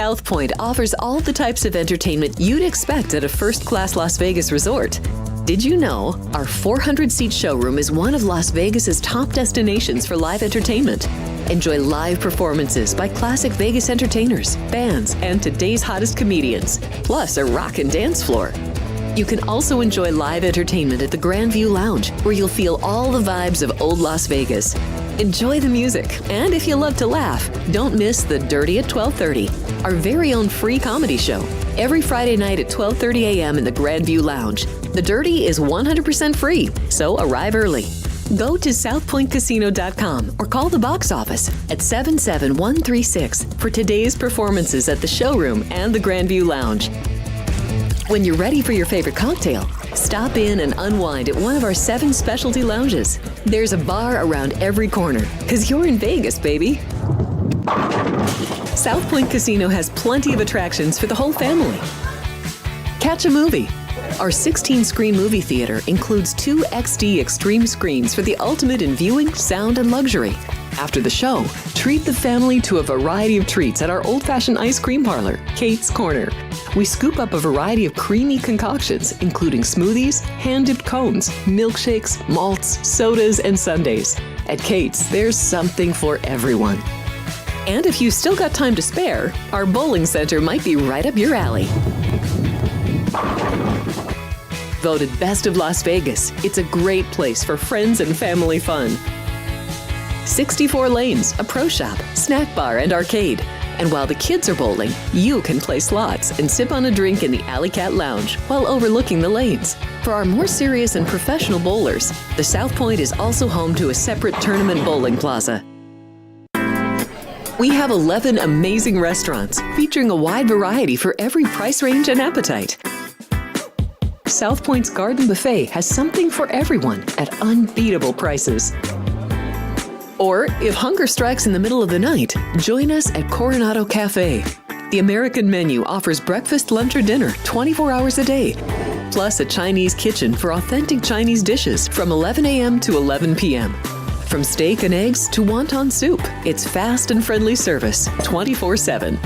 South Point offers all the types of entertainment you'd expect at a first-class Las Vegas resort. Did you know our 400-seat showroom is one of Las Vegas's top destinations for live entertainment? Enjoy live performances by classic Vegas entertainers, bands, and today's hottest comedians, plus a rock and dance floor. You can also enjoy live entertainment at the Grand View Lounge, where you'll feel all the vibes of old Las Vegas. Enjoy the music, and if you love to laugh, don't miss The Dirty at 12:30, our very own free comedy show, every Friday night at 12:30 a.m. in the Grand View Lounge. The Dirty is 100% free, so arrive early. Go to southpointcasino.com or call the box office at 77136 for today's performances at the showroom and the Grand View Lounge. When you're ready for your favorite cocktail, stop in and unwind at one of our 7 specialty lounges. There's a bar around every corner, because you're in Vegas, baby. South Point Casino has plenty of attractions for the whole family. Catch a movie. Our 16-screen movie theater includes 2 XD Extreme screens for the ultimate in viewing, sound, and luxury. After the show, treat the family to a variety of treats at our old-fashioned ice cream parlor, Kate's Corner. We scoop up a variety of creamy concoctions, including smoothies, hand-dipped cones, milkshakes, malts, sodas, and sundaes. At Kate's, there's something for everyone. And if you've still got time to spare, our bowling center might be right up your alley. Voted Best of Las Vegas, it's a great place for friends and family fun. 64 lanes, a pro shop, snack bar, and arcade. And while the kids are bowling, you can play slots and sip on a drink in the Alley Cat Lounge while overlooking the lanes. For our more serious and professional bowlers, the South Point is also home to a separate tournament bowling plaza. We have 11 amazing restaurants featuring a wide variety for every price range and appetite. South Point's Garden Buffet has something for everyone at unbeatable prices. Or, if hunger strikes in the middle of the night, join us at Coronado Cafe. The American menu offers breakfast, lunch, or dinner 24 hours a day, plus a Chinese kitchen for authentic Chinese dishes from 11 a.m. to 11 p.m. From steak and eggs to wonton soup, it's fast and friendly service 24/7.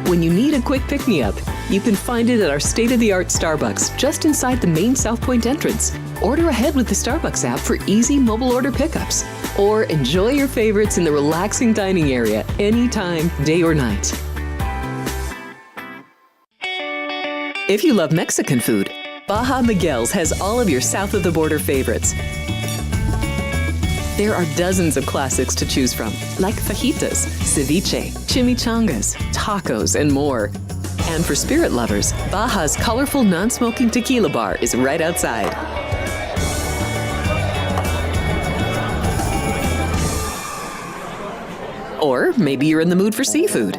When you need a quick pick-me-up, you can find it at our state-of-the-art Starbucks just inside the main South Point entrance. Order ahead with the Starbucks app for easy mobile order pickups. Or enjoy your favorites in the relaxing dining area anytime, day or night. If you love Mexican food, Baja Miguel's has all of your south-of-the-border favorites. There are dozens of classics to choose from, like fajitas, ceviche, chimichangas, tacos, and more. And for spirit lovers, Baja's colorful non-smoking tequila bar is right outside. Or maybe you're in the mood for seafood.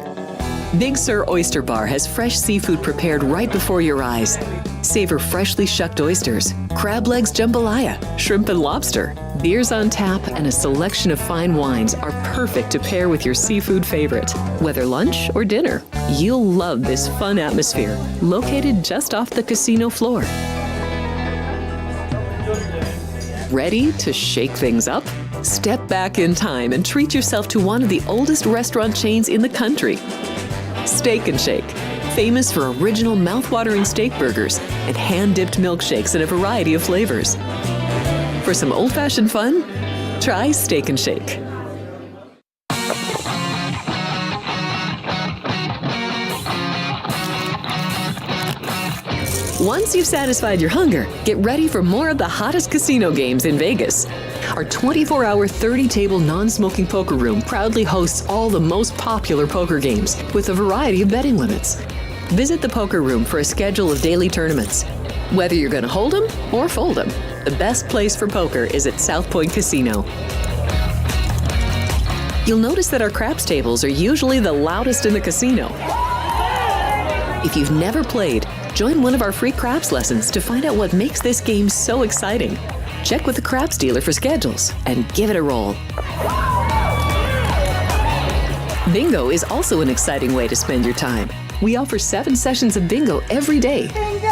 Big Sur Oyster Bar has fresh seafood prepared right before your eyes. Savor freshly shucked oysters, crab legs jambalaya, shrimp and lobster. Beers on tap and a selection of fine wines are perfect to pair with your seafood favorite. Whether lunch or dinner, you'll love this fun atmosphere, located just off the casino floor. Ready to shake things up? Step back in time and treat yourself to one of the oldest restaurant chains in the country. Steak and Shake, famous for original mouth-watering steak burgers and hand-dipped milkshakes in a variety of flavors. For some old-fashioned fun, try Steak and Shake. Once you've satisfied your hunger, get ready for more of the hottest casino games in Vegas. Our 24-hour 30-table non-smoking poker room proudly hosts all the most popular poker games with a variety of betting limits. Visit the poker room for a schedule of daily tournaments. Whether you're going to hold 'em or fold 'em, the best place for poker is at South Point Casino. You'll notice that our craps tables are usually the loudest in the casino. If you've never played, join one of our free craps lessons to find out what makes this game so exciting. Check with the craps dealer for schedules and give it a roll. Bingo is also an exciting way to spend your time. We offer 7 sessions of bingo every day. Bingo!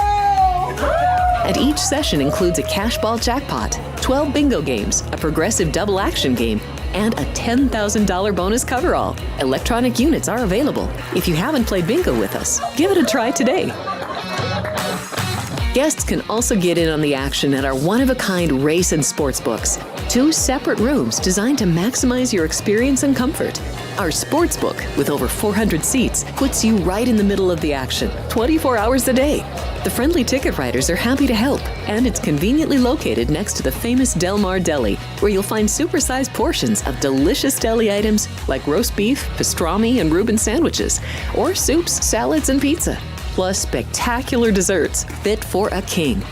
And each session includes a cash ball jackpot, 12 bingo games, a progressive double action game, and a $10,000 bonus coverall. Electronic units are available. If you haven't played bingo with us, give it a try today. Guests can also get in on the action at our one-of-a-kind race and sports books. 2 separate rooms designed to maximize your experience and comfort. Our sports book, with over 400 seats, puts you right in the middle of the action, 24 hours a day. The friendly ticket writers are happy to help, and it's conveniently located next to the famous Del Mar Deli, where you'll find supersized portions of delicious deli items like roast beef, pastrami, and Reuben sandwiches, or soups, salads, and pizza. Plus spectacular desserts fit for a king.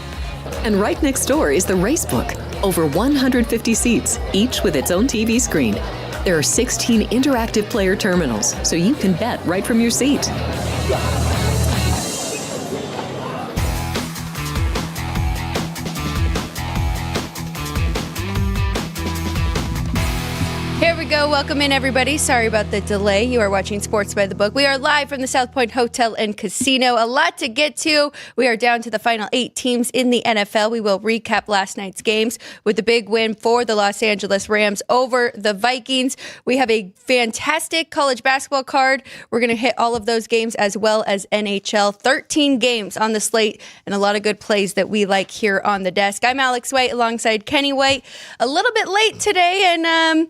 And right next door is the race book. Over 150 seats, each with its own TV screen. There are 16 interactive player terminals, so you can bet right from your seat. Here we go. Welcome in, everybody. Sorry about the delay. You are watching Sports by the Book. We are live from the South Point Hotel and Casino. A lot to get to. We are down to the final 8 teams in the NFL. We will recap last night's games with the big win for the Los Angeles Rams over the Vikings. We have a fantastic college basketball card. We're going to hit all of those games as well as NHL. 13 games on the slate and a lot of good plays that we like here on the desk. I'm Alex White alongside Kenny White. A little bit late today, and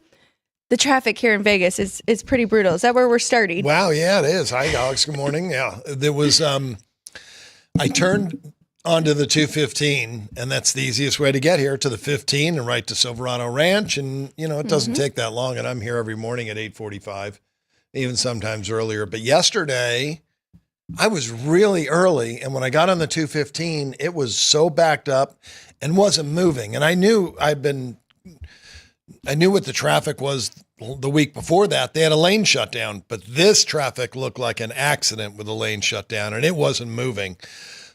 the traffic here in Vegas is pretty brutal. Is that where we're starting? Wow, yeah, it is. Hi, Alex. Good morning. Yeah, there was. I turned onto the 215, and that's the easiest way to get here, to the 15 and right to Silverado Ranch. And it doesn't take that long. And I'm here every morning at 8:45, even sometimes earlier. But yesterday, I was really early, and when I got on the 215, it was so backed up and wasn't moving. And I knew what the traffic was the week before that. They had a lane shut down, but this traffic looked like an accident with a lane shut down, and it wasn't moving.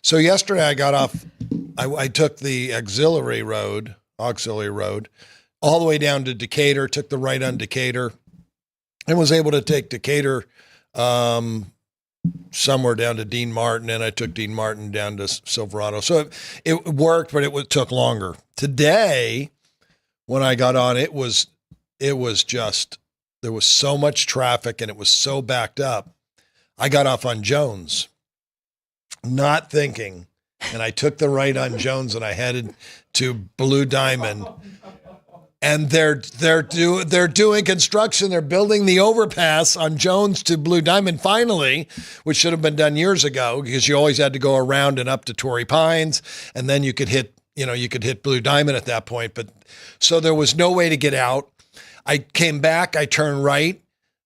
So yesterday I got off, I took the auxiliary road, all the way down to Decatur, took the right on Decatur, and was able to take Decatur somewhere down to Dean Martin, and I took Dean Martin down to Silverado. So it worked, but it took longer. Today, when I got on, it was just, there was so much traffic and it was so backed up. I got off on Jones, not thinking, and I took the right on Jones and I headed to Blue Diamond. And they're doing construction. They're building the overpass on Jones to Blue Diamond finally, which should have been done years ago, because you always had to go around and up to Torrey Pines, and then you could hit Blue Diamond at that point. But so there was no way to get out. I came back, I turned right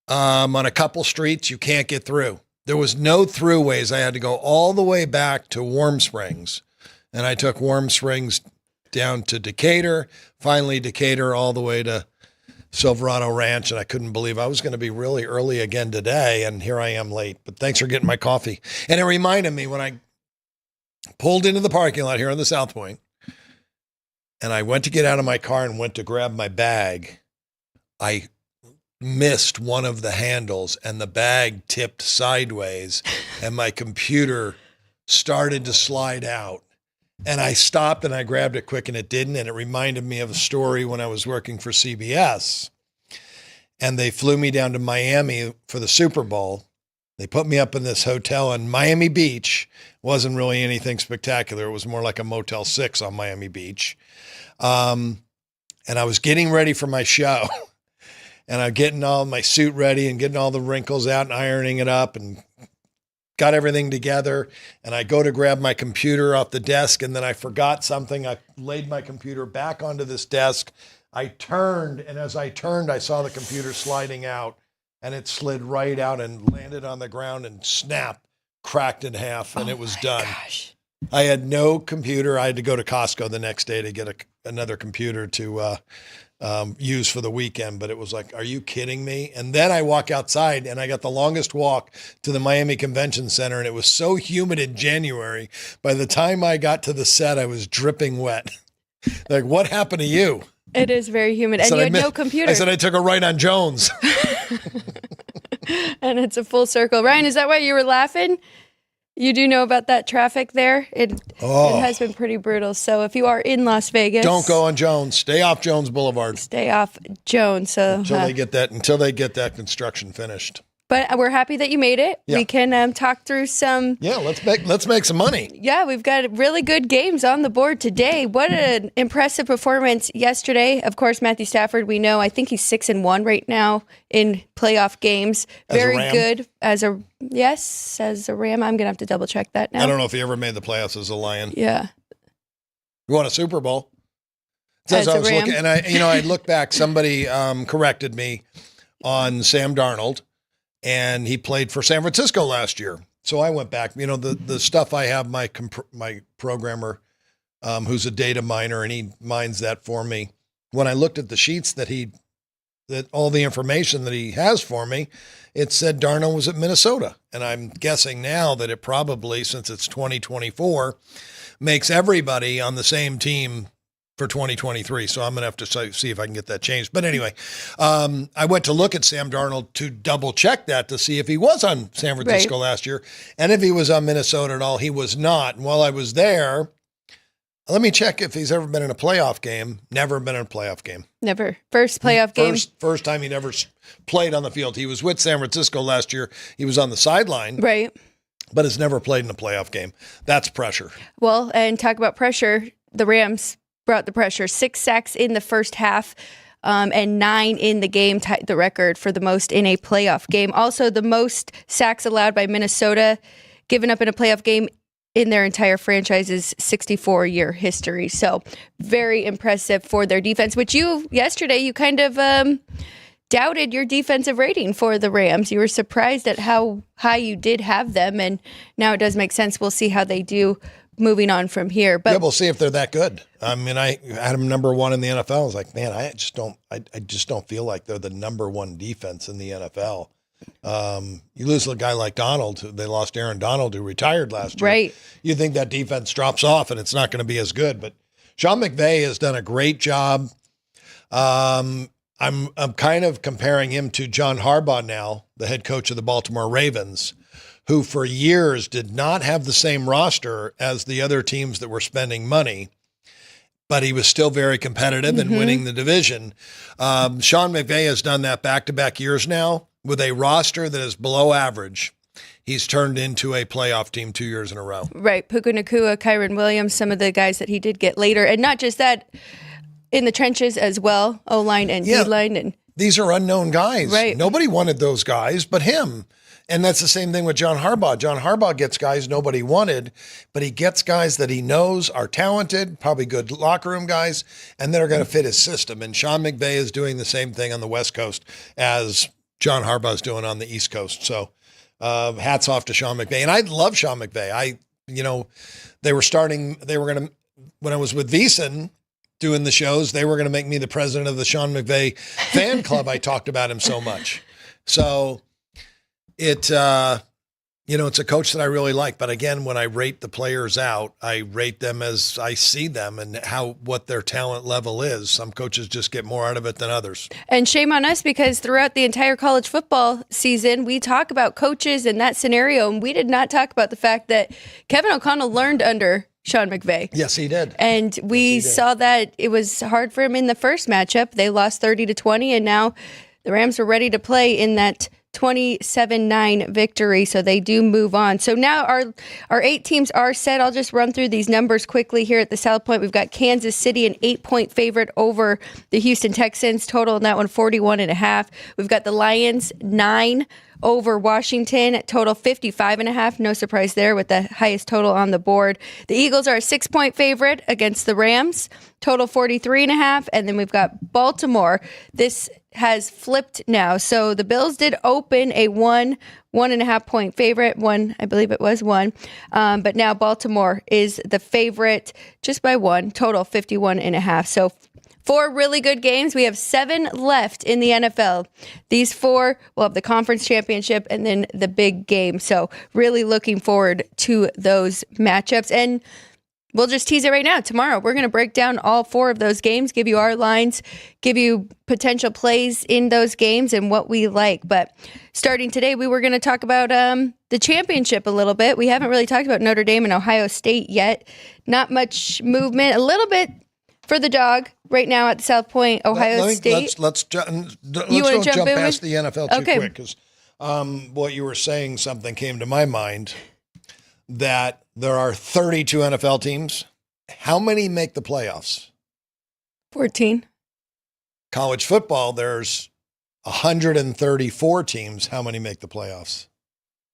on a couple streets. You can't get through. There was no throughways. I had to go all the way back to Warm Springs, and I took Warm Springs down to Decatur, finally Decatur all the way to Silverado Ranch. And I couldn't believe I was going to be really early again today. And here I am late, but thanks for getting my coffee. And it reminded me when I pulled into the parking lot here on the South Point, and I went to get out of my car and went to grab my bag, I missed one of the handles and the bag tipped sideways and my computer started to slide out. And I stopped and I grabbed it quick and it didn't. And it reminded me of a story when I was working for CBS. And they flew me down to Miami for the Super Bowl. They put me up in this hotel in Miami Beach. It wasn't really anything spectacular. It was more like a Motel 6 on Miami Beach. And I was getting ready for my show. And I'm getting all my suit ready and getting all the wrinkles out and ironing it up and got everything together. And I go to grab my computer off the desk, and then I forgot something. I laid my computer back onto this desk. I turned, and as I turned, I saw the computer sliding out, and it slid right out and landed on the ground and snapped, cracked in half, and it was done. Gosh. I had no computer. I had to go to Costco the next day to get another computer to use for the weekend. But it was like, are you kidding me? And then I walk outside, and I got the longest walk to the Miami Convention Center, and it was so humid in January. By the time I got to the set, I was dripping wet. Like, what happened to you? It is very humid. And you had no computer. I said I took a right on Jones. And it's a full circle. Ryan, is that why you were laughing? You do know about that traffic there? It has been pretty brutal. So if you are in Las Vegas, don't go on Jones. Stay off Jones Boulevard. Stay off Jones. So until they get that construction finished. But we're happy that you made it. Yeah. We can talk through some. Yeah, let's make some money. Yeah, we've got really good games on the board today. What an impressive performance yesterday. Of course, Matthew Stafford, we know, I think he's 6-1 right now in playoff games. Very good as a Ram. I'm going to have to double check that now. I don't know if he ever made the playoffs as a Lion. Yeah. You won a Super Bowl. As I was looking, and I looked back, somebody corrected me on Sam Darnold. And he played for San Francisco last year. So I went back, the stuff I have, my programmer, who's a data miner, and he mines that for me. When I looked at the sheets that all the information that he has for me, it said Darnold was at Minnesota. And I'm guessing now that it probably, since it's 2024, makes everybody on the same team for 2023. So I'm going to have to see if I can get that changed. But anyway, I went to look at Sam Darnold to double check that to see if he was on San Francisco last year. And if he was on Minnesota at all, he was not. And while I was there, let me check if he's ever been in a playoff game. Never been in a playoff game. Never. First playoff game. First time he'd ever played on the field. He was with San Francisco last year. He was on the sideline. Right. But has never played in a playoff game. That's pressure. Well, and talk about pressure. The Rams brought the pressure. 6 sacks in the first half and 9 in the game, tied the record for the most in a playoff game. Also, the most sacks allowed by Minnesota, given up in a playoff game in their entire franchise's 64-year history. So very impressive for their defense, which yesterday you kind of doubted your defensive rating for the Rams. You were surprised at how high you did have them, and now it does make sense. We'll see how they do moving on from here. But we'll see if they're that good. I mean, I had them number 1 in the NFL. I was like, man, I just don't feel like they're the number 1 defense in the NFL. You lose a guy like Donald. They lost Aaron Donald, who retired last year. Right. You think that defense drops off and it's not going to be as good. But Sean McVay has done a great job. I'm kind of comparing him to John Harbaugh now, the head coach of the Baltimore Ravens, who for years did not have the same roster as the other teams that were spending money, but he was still very competitive and winning the division. Sean McVay has done that back-to-back years now with a roster that is below average. He's turned into a playoff team 2 years in a row. Right. Puka Nacua, Kyron Williams, some of the guys that he did get later. And not just that, in the trenches as well, O-line and D-line. And these are unknown guys. Right. Nobody wanted those guys but him. And that's the same thing with John Harbaugh. John Harbaugh gets guys nobody wanted, but he gets guys that he knows are talented, probably good locker room guys, and that are going to fit his system. And Sean McVay is doing the same thing on the West Coast as John Harbaugh is doing on the East Coast. So hats off to Sean McVay. And I love Sean McVay. When I was with VEASAN doing the shows, they were going to make me the president of the Sean McVay fan club. I talked about him so much. So it's a coach that I really like. But again, when I rate the players out, I rate them as I see them and what their talent level is. Some coaches just get more out of it than others. And shame on us, because throughout the entire college football season, we talk about coaches in that scenario, and we did not talk about the fact that Kevin O'Connell learned under Sean McVay. Yes, he did. And we saw that it was hard for him in the first matchup. They lost 30-20, and now the Rams were ready to play in that 27-9 victory, so they do move on. So now our 8 teams are set. I'll just run through these numbers quickly here at the South Point. We've got Kansas City, an 8-point favorite over the Houston Texans. Total in that one, 41.5. We've got the Lions, 9 over Washington, total 55.5. No surprise there with the highest total on the board. The Eagles are a 6-point favorite against the Rams, total 43.5. And then we've got Baltimore. This has flipped now. So the Bills did open a 1.5 point favorite. I believe it was 1. But now Baltimore is the favorite just by 1, total 51.5. So 4 really good games. We have 7 left in the NFL. These 4 will have the conference championship and then the big game. So really looking forward to those matchups. And we'll just tease it right now. Tomorrow, we're going to break down all 4 of those games, give you our lines, give you potential plays in those games and what we like. But starting today, we were going to talk about the championship a little bit. We haven't really talked about Notre Dame and Ohio State yet. Not much movement. A little bit for the dog right now at South Point, Ohio State. Let's don't jump past the NFL too quick, because what you were saying, something came to my mind, that there are 32 NFL teams. How many make the playoffs? 14. College football, there's 134 teams. How many make the playoffs?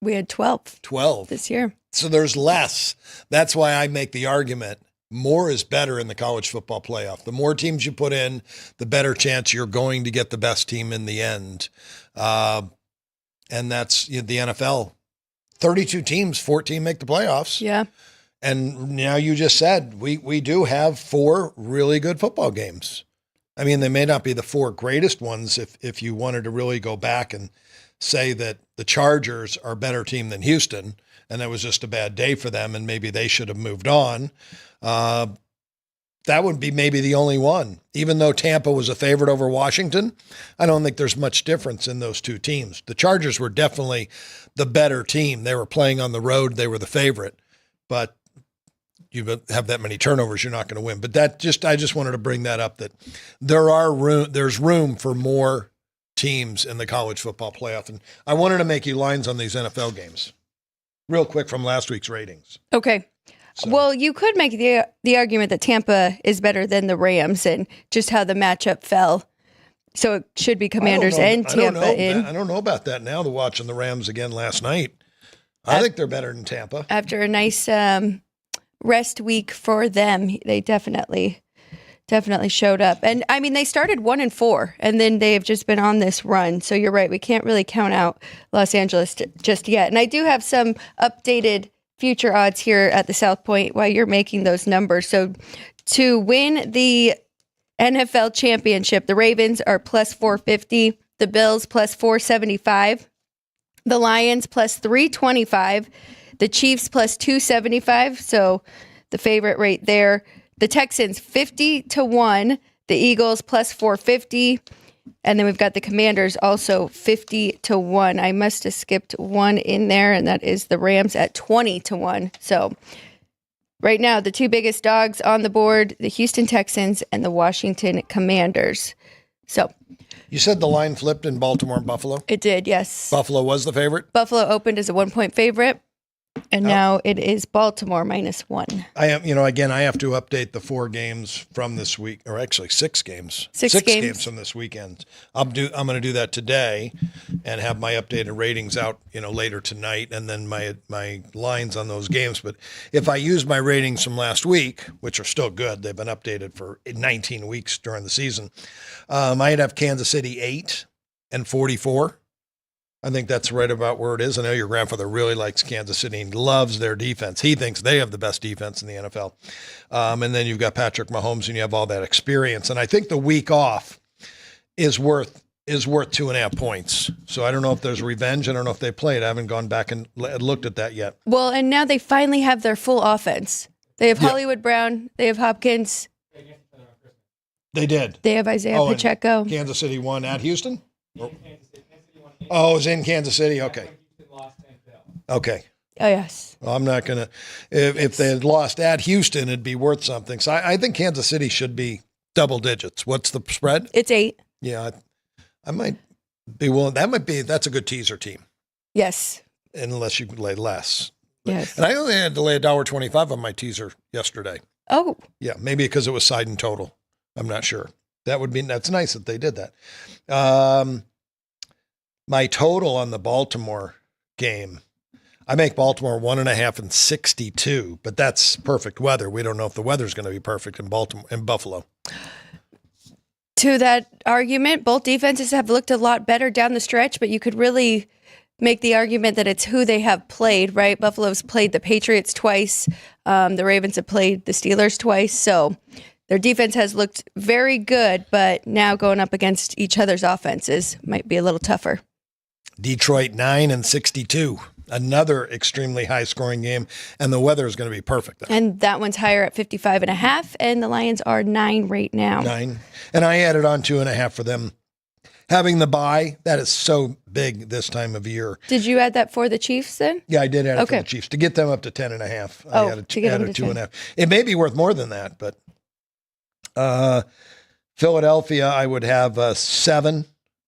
We had 12. 12. This year. So there's less. That's why I make the argument more is better in the college football playoff. The more teams you put in, the better chance you're going to get the best team in the end. And that's the NFL. 32 teams, 14 make the playoffs. Yeah. And now you just said we do have 4 really good football games. I mean, they may not be the 4 greatest ones if you wanted to really go back and say that the Chargers are a better team than Houston, and that was just a bad day for them, and maybe they should have moved on. That would be maybe the only one. Even though Tampa was a favorite over Washington, I don't think there's much difference in those 2 teams. The Chargers were definitely the better team. They were playing on the road. They were the favorite. But you have that many turnovers, you're not going to win. But I just wanted to bring that up, that there's room for more teams in the college football playoff. And I wanted to make you lines on these NFL games real quick from last week's ratings. Okay. So. Well, you could make the argument that Tampa is better than the Rams and just how the matchup fell. So it should be Commanders and Tampa I don't know about that now, watching the Rams again last night. I think they're better than Tampa. After a nice rest week for them, they definitely showed up. And, I mean, they started 1-4, and then they have just been on this run. So you're right. We can't really count out Los Angeles just yet. And I do have some updated future odds here at the South Point while you're making those numbers. So to win the NFL championship, the Ravens are plus 450, the Bills plus 475, the Lions plus 325, the Chiefs plus 275. So the favorite rate there. The Texans 50-1, the Eagles plus 450. And then we've got the Commanders also 50-1. I must have skipped one in there, and that is the Rams at 20-1. So right now, the 2 biggest dogs on the board, the Houston Texans and the Washington Commanders. So you said the line flipped in Baltimore and Buffalo? It did, yes. Buffalo was the favorite? Buffalo opened as a 1-point favorite. And now it is Baltimore -1. I am, again, I have to update the 4 games from this week, or actually 6 games. 6 games from this weekend. I'm going to do that today and have my updated ratings out, later tonight, and then my lines on those games. But if I use my ratings from last week, which are still good, they've been updated for 19 weeks during the season. I'd have Kansas City 8 and 44. I think that's right about where it is. I know your grandfather really likes Kansas City and loves their defense. He thinks they have the best defense in the NFL. And then you've got Patrick Mahomes, and you have all that experience. And I think the week off is worth 2.5 points. So I don't know if there's revenge. I don't know if they played. I haven't gone back and looked at that yet. Well, and now they finally have their full offense. They have Hollywood Brown. They have Hopkins. They did. They have Isaiah Pacheco. Kansas City won at Houston? Oh, it was in Kansas City? Okay. Okay. Oh, yes. Well, I'm not going to – if they had lost at Houston, it'd be worth something. So I think Kansas City should be double digits. What's the spread? It's 8. Yeah. I might be willing – that's a good teaser team. Yes. Unless you can lay less. Yes. And I only had to lay $1.25 on my teaser yesterday. Oh. Yeah, maybe because it was side and total. I'm not sure. That's nice that they did that. My total on the Baltimore game, I make Baltimore 1.5 and 62, but that's perfect weather. We don't know if the weather's going to be perfect in Buffalo. To that argument, both defenses have looked a lot better down the stretch, but you could really make the argument that it's who they have played, right? Buffalo's played the Patriots twice. The Ravens have played the Steelers twice. So their defense has looked very good, but now going up against each other's offenses might be a little tougher. Detroit 9 and 62. Another extremely high-scoring game, and the weather is going to be perfect. And that one's higher at 55.5, and the Lions are 9 right now. 9. And I added on 2.5 for them. Having the bye, that is so big this time of year. Did you add that for the Chiefs then? Yeah, I did add it for the Chiefs to get them up to 10.5. I added 2.5. It may be worth more than that, but Philadelphia, I would have 7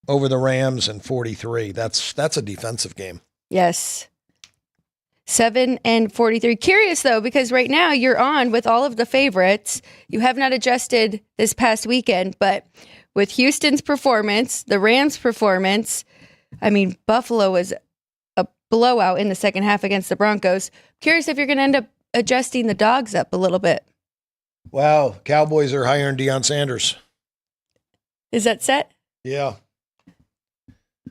over the Rams and 43. That's a defensive game. Yes. 7 and 43. Curious though, because right now you're on with all of the favorites. You have not adjusted this past weekend, but with Houston's performance, the Rams' performance, I mean, Buffalo was a blowout in the second half against the Broncos. Curious if you're going to end up adjusting the dogs up a little bit. Wow. Cowboys are hiring Deion Sanders. Is that set? Yeah.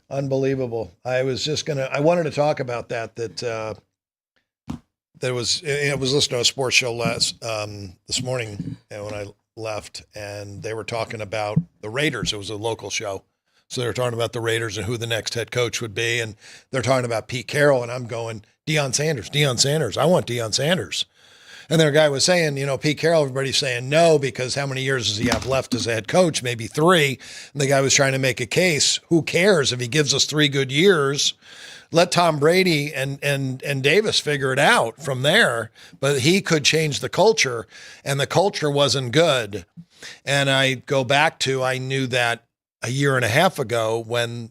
Unbelievable. I wanted to talk about that I was listening to a sports show this morning when I left, and they were talking about the Raiders. It was a local show. So they were talking about the Raiders and who the next head coach would be. And they're talking about Pete Carroll, and I'm going, Deion Sanders. I want Deion Sanders. And their guy was saying, Pete Carroll, everybody's saying no, because how many years does he have left as a head coach? Maybe 3. And the guy was trying to make a case. Who cares if he gives us 3 good years? Let Tom Brady and Davis figure it out from there. But he could change the culture, and the culture wasn't good. And I go back to, I knew that a year and a half ago when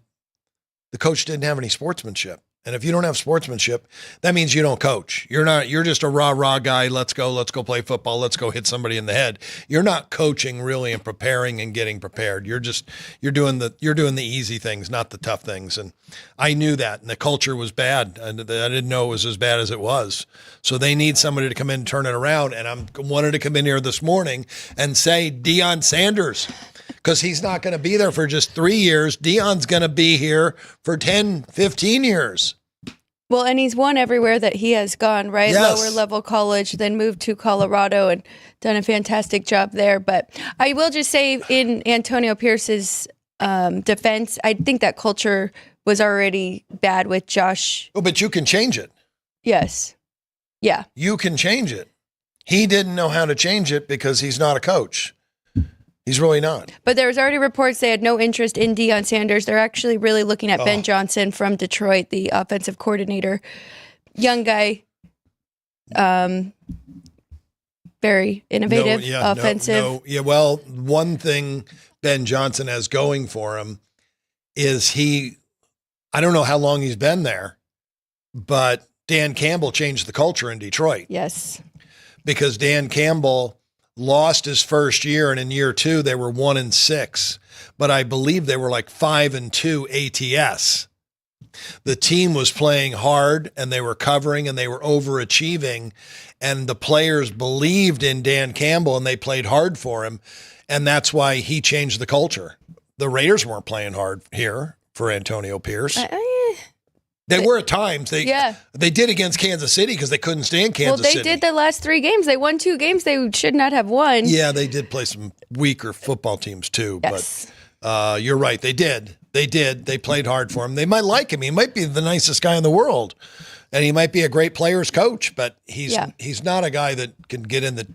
the coach didn't have any sportsmanship. And if you don't have sportsmanship, that means you don't coach. You're just a rah guy. Let's go play football. Let's go hit somebody in the head. You're not coaching really and preparing and getting prepared. You're doing the easy things, not the tough things. And I knew that. And the culture was bad. And I didn't know it was as bad as it was. So they need somebody to come in and turn it around. And I wanted to come in here this morning and say Deion Sanders, because he's not going to be there for just 3 years. Deion's going to be here for 10, 15 years. Well, and he's won everywhere that he has gone, right? Yes. Lower level college, then moved to Colorado and done a fantastic job there. But I will just say, in Antonio Pierce's defense, I think that culture was already bad with Josh. Oh, but you can change it. Yes. Yeah. You can change it. He didn't know how to change it because he's not a coach. He's really not. But there was already reports they had no interest in Deion Sanders. They're actually really looking at Ben Johnson from Detroit, the offensive coordinator. Young guy, very innovative, offensive. Well, one thing Ben Johnson has going for him is I don't know how long he's been there, but Dan Campbell changed the culture in Detroit. Yes. Because Dan Campbell lost his first year, and in year 2 they were 1-6, but I believe they were like 5-2 ATS. The team was playing hard, and they were covering, and they were overachieving, and the players believed in Dan Campbell, and they played hard for him, and that's why he changed the culture. The Raiders weren't playing hard here for Antonio Pierce. They were at times. They did against Kansas City because they couldn't stand Kansas City. Well, they did the last 3 games. They won 2 games they should not have won. Yeah, they did play some weaker football teams too. Yes. But you're right. They did. They played hard for him. They might like him. He might be the nicest guy in the world. And he might be a great player's coach, but he's not a guy that can get in the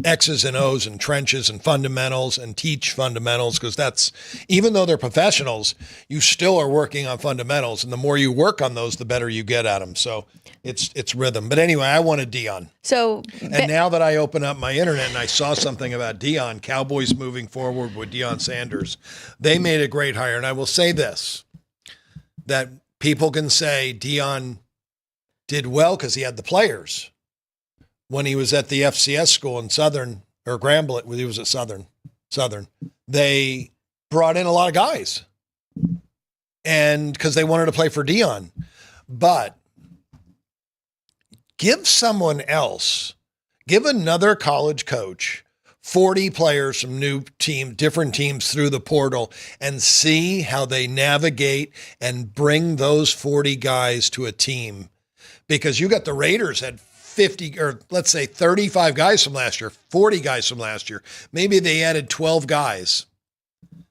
X's and O's and trenches and fundamentals and teach fundamentals, because that's, even though they're professionals, you still are working on fundamentals, and the more you work on those, the better you get at them. So it's rhythm. But anyway, I wanted Deion. And now that I open up my internet and I saw something about Deion, Cowboys moving forward with Deion Sanders, they made a great hire. And I will say this, that people can say Deion did well because he had the players. When he was at the FCS school in Southern, or Grambling, when he was at Southern, they brought in a lot of guys, and because they wanted to play for Deion. But give someone else, give another college coach 40 players from different teams through the portal, and see how they navigate and bring those 40 guys to a team. Because you got the Raiders had 50, or let's say 35 guys from last year, 40 guys from last year. Maybe they added 12 guys.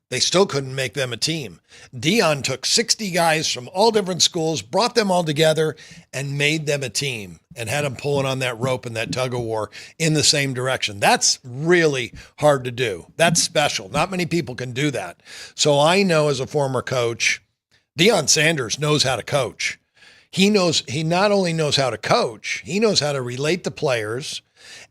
They still couldn't make them a team. Dion took 60 guys from all different schools, brought them all together, and made them a team and had them pulling on that rope and that tug of war in the same direction. That's really hard to do. That's special. Not many people can do that. So I know as a former coach, Deion Sanders knows how to coach. He not only knows how to coach, he knows how to relate to players,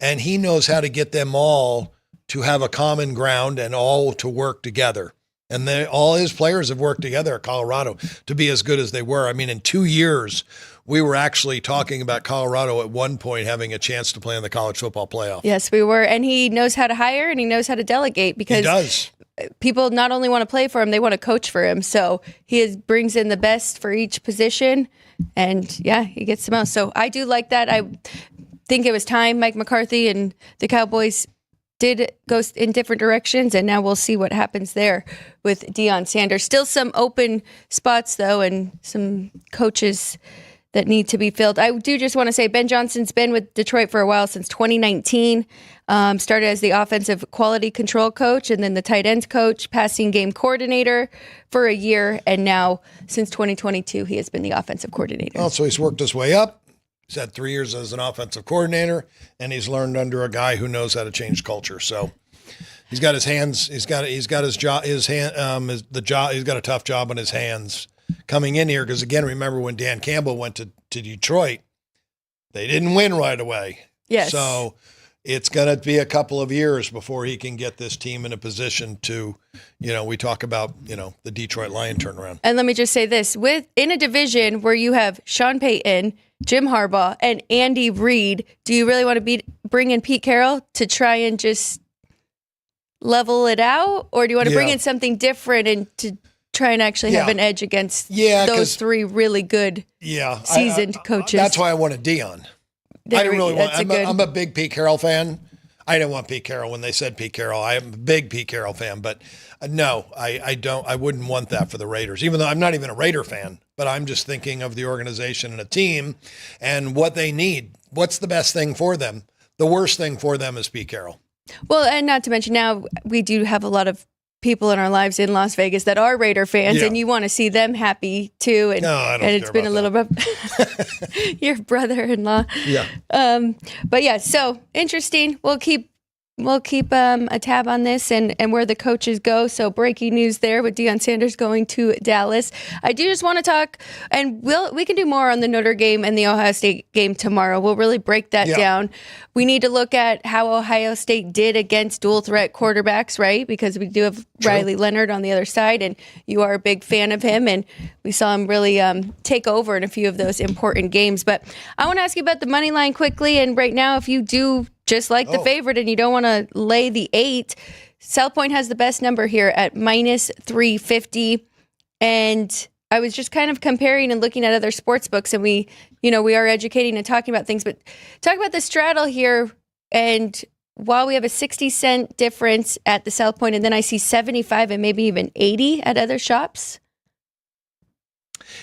and he knows how to get them all to have a common ground and all to work together. And all his players have worked together at Colorado to be as good as they were. I mean, in 2 years, we were actually talking about Colorado at one point having a chance to play in the college football playoff. Yes, we were. And he knows how to hire and he knows how to delegate because he does. People not only want to play for him, they want to coach for him. So he brings in the best for each position. And yeah, he gets the most. So I do like that. I think it was time Mike McCarthy and the Cowboys did go in different directions, and now we'll see what happens there with Deion Sanders. Still some open spots, though, and some coaches that need to be filled. I do just want to say Ben Johnson's been with Detroit for a while, since 2019. Started as the offensive quality control coach and then the tight ends coach, passing game coordinator for a year, and now since 2022, he has been the offensive coordinator. Well, so he's worked his way up. He's had 3 years as an offensive coordinator, and he's learned under a guy who knows how to change culture. So he's got his hands. He's got his job. He's got a tough job on his hands coming in here. Because again, remember when Dan Campbell went to Detroit, they didn't win right away. Yes. So it's going to be a couple of years before he can get this team in a position to, we talk about, the Detroit Lion turnaround. And let me just say this: in a division where you have Sean Payton, Jim Harbaugh, and Andy Reid, do you really want to bring in Pete Carroll to try and just level it out? Or do you want to bring in something different and to try and actually have an edge against those three really good seasoned coaches? That's why I wanted Dion. I didn't really want. I'm a big Pete Carroll fan. I didn't want Pete Carroll when they said Pete Carroll. I am a big Pete Carroll fan, but no, I don't. I wouldn't want that for the Raiders, even though I'm not even a Raider fan. But I'm just thinking of the organization and a team and what they need. What's the best thing for them? The worst thing for them is Pete Carroll. Well, and not to mention now we do have a lot of people in our lives in Las Vegas that are Raider fans, and you want to see them happy too. And, no, I don't and it's been a little bit your brother-in-law. Yeah. But yeah, so interesting. We'll keep a tab on this and where the coaches go. So breaking news there with Deion Sanders going to Dallas. I do just want to talk, and we can do more on the Notre Dame and the Ohio State game tomorrow. We'll really break that down. We need to look at how Ohio State did against dual threat quarterbacks, right? Because we do have Riley Leonard on the other side, and you are a big fan of him, and we saw him really take over in a few of those important games. But I want to ask you about the money line quickly, and right now, if you do just like the favorite and you don't want to lay the 8, South Point has the best number here at minus 350. And I was just kind of comparing and looking at other sports books, and we are educating and talking about things, but talk about the straddle here. And while we have a 60-cent difference at the South Point, and then I see 75 and maybe even 80 at other shops.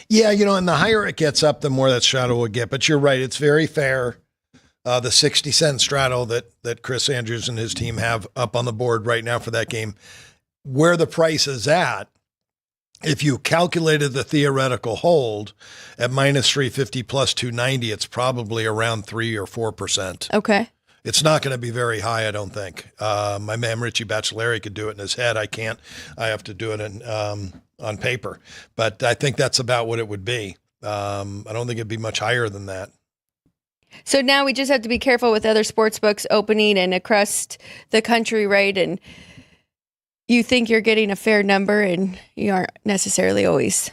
Yeah, and the higher it gets up, the more that straddle will get. But you're right. It's very fair. The 60-cent straddle that Chris Andrews and his team have up on the board right now for that game, where the price is at, if you calculated the theoretical hold at minus 350 plus 290, it's probably around 3 or 4%. Okay. It's not going to be very high, I don't think. My man Richie Baccelleri could do it in his head. I can't. I have to do it on paper. But I think that's about what it would be. I don't think it'd be much higher than that. So now we just have to be careful with other sports books opening and across the country, right? And you think you're getting a fair number, and you aren't necessarily always.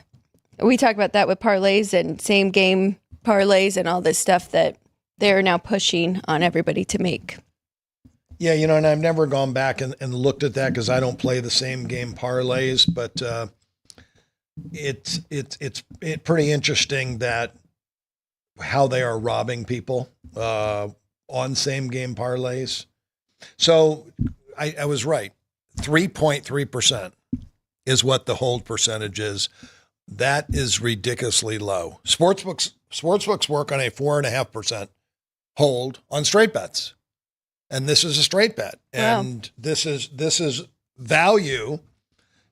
We talk about that with parlays and same game parlays and all this stuff that they're now pushing on everybody to make. Yeah, and I've never gone back and looked at that because I don't play the same game parlays, but it's pretty interesting that how they are robbing people on same game parlays. So I was right. 3.3% is what the hold percentage is. That is ridiculously low. Sportsbooks work on a 4.5% hold on straight bets. And this is a straight bet. Wow. And this is value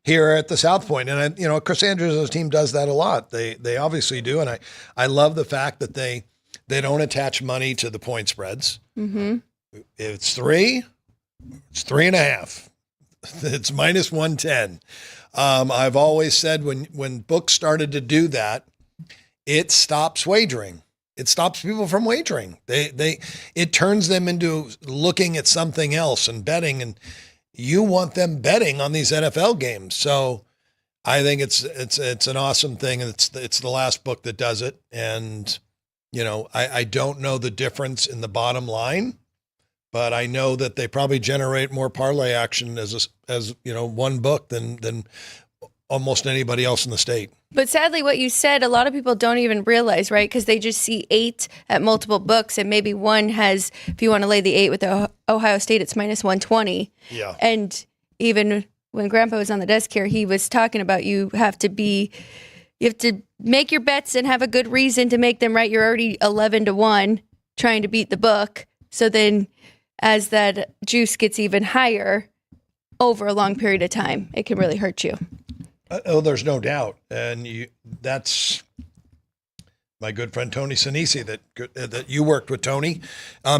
here at the South Point. And Chris Andrews' team does that a lot. They obviously do. And I love the fact that they don't attach money to the point spreads. Mm-hmm. If it's 3, it's 3.5. It's minus 110. I've always said when books started to do that, it stops wagering. It stops people from wagering. It turns them into looking at something else and betting, and you want them betting on these NFL games. So I think it's an awesome thing, and it's the last book that does it. And I don't know the difference in the bottom line, but I know that they probably generate more parlay action as one book than almost anybody else in the state. But sadly, what you said, a lot of people don't even realize, right? Because they just see 8 at multiple books, and maybe one has, if you want to lay the 8 with the Ohio State, it's minus 120. Yeah. And even when Grandpa was on the desk here, he was talking about you have to make your bets and have a good reason to make them right. You're already 11-1 trying to beat the book. So then as that juice gets even higher over a long period of time, it can really hurt you. There's no doubt. And that's my good friend Tony Sinisi that you worked with, Tony,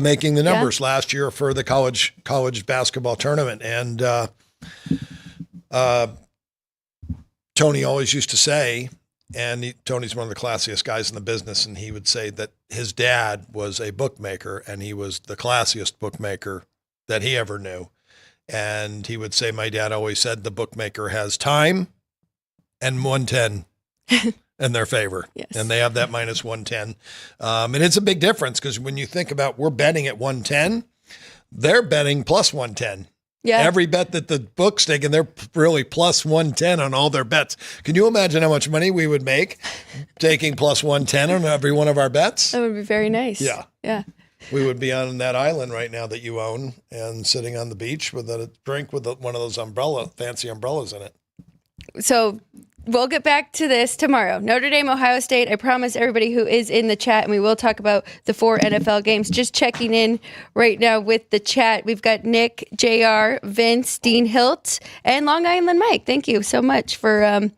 making the numbers last year for the college basketball tournament. And Tony always used to say, and Tony's one of the classiest guys in the business, and he would say that his dad was a bookmaker, and he was the classiest bookmaker that he ever knew. And he would say, my dad always said the bookmaker has time and 110 in their favor. Yes. And they have that minus 110. And it's a big difference because when you think about we're betting at 110, they're betting plus 110. Yeah. Every bet that the book's taking, they're really plus 110 on all their bets. Can you imagine how much money we would make taking plus 110 on every one of our bets? That would be very nice. Yeah. Yeah. We would be on that island right now that you own and sitting on the beach with a drink with one of those fancy umbrellas in it. So we'll get back to this tomorrow. Notre Dame, Ohio State. I promise everybody who is in the chat, and we will talk about the 4 NFL games. Just checking in right now with the chat. We've got Nick, JR, Vince, Dean Hilt, and Long Island Mike. Thank you so much for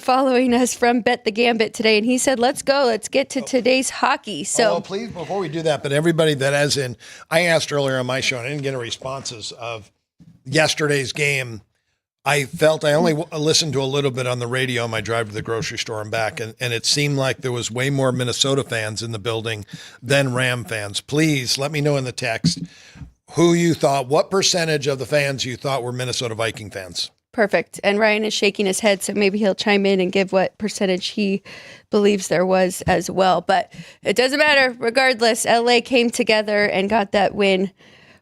following us from Bet the Gambit today. And he said, let's go. Let's get to today's hockey. So please, before we do that, but everybody that has in, I asked earlier on my show, and I didn't get any responses of yesterday's game. I felt I only listened to a little bit on the radio on my drive to the grocery store and back, and it seemed like there was way more Minnesota fans in the building than Ram fans. Please let me know in the text who you thought, what percentage of the fans you thought were Minnesota Viking fans. perfect. And Ryan is shaking his head, so maybe he'll chime in and give what percentage he believes there was as well. But it doesn't matter. Regardless, LA came together and got that win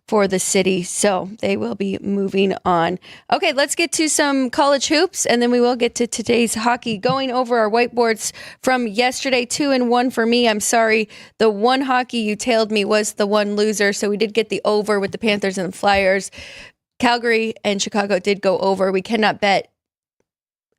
for the city, so they will be moving on. Okay, let's get to some college hoops, and then we will get to today's hockey. Going over our whiteboards from yesterday, 2-1 for me. I'm sorry, the one hockey you tailed me was the one loser, so we did get the over with the Panthers and the Flyers. Calgary and Chicago did go over. We cannot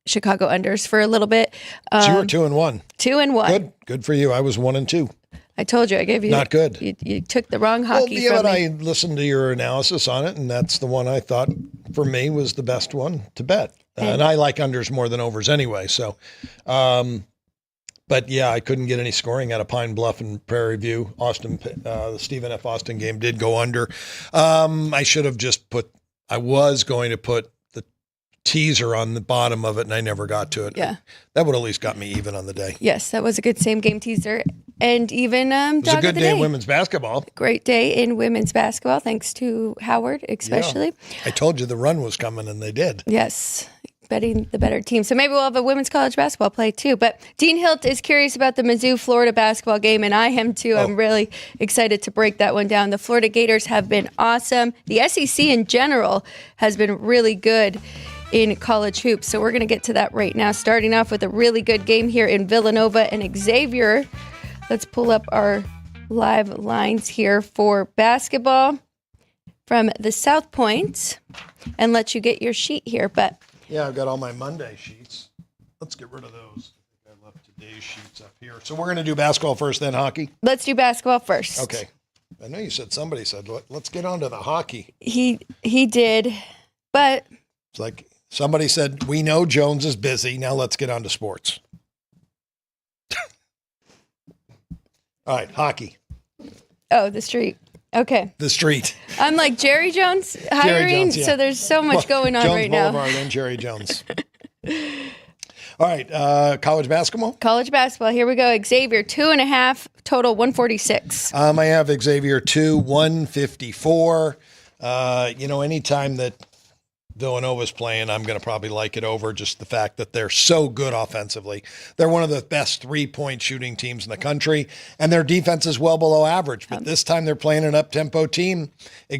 Chicago unders for a little bit. So you were 2-1. 2-1. Good for you. I was 1-2. I told you, I gave you not good. You took the wrong hockey from but me. I listened to your analysis on it, and that's the one I thought for me was the best one to bet. And I like unders more than overs anyway. So, but yeah, I couldn't get any scoring out of Pine Bluff and Prairie View. Austin, the Stephen F. Austin game did go under. I should have just I was going to put the teaser on the bottom of it, and I never got to it. Yeah. That would at least got me even on the day. Yes, that was a good same game teaser. And even it was a good day in women's basketball. Great day in women's basketball, thanks to Howard especially. Yeah. I told you the run was coming, and they did. Yes, betting the better team. So maybe we'll have a women's college basketball play too. But Dean Hilt is curious about the Mizzou Florida basketball game, and I am too. I'm really excited to break that one down. The Florida Gators have been awesome. The SEC in general has been really good in college hoops. So we're going to get to that right now, starting off with a really good game here in Villanova and Xavier. Let's pull up our live lines here for basketball from the South Point and let you get your sheet here. But yeah, I've got all my Monday sheets. Let's get rid of those. I think I left today's sheets up here. So we're going to do basketball first, then hockey? Let's do basketball first. Okay. I know you said somebody said, let's get on to the hockey. He did, but it's like Somebody said, we know Jones is busy. Now let's get on to sports. All right, hockey. Oh, the street. Okay. The street. I'm like Jerry Jones hiring, Jones, yeah. so there's so much going on Jones right Boulevard now. and Jerry Jones. All right, college basketball. College basketball. Here we go. Xavier 2.5, total 146. I have Xavier 2, 154. Anytime that Villanova's playing, I'm going to probably like it over just the fact that they're so good offensively. They're one of the best three-point shooting teams in the country, and their defense is well below average. But this time they're playing an up-tempo team.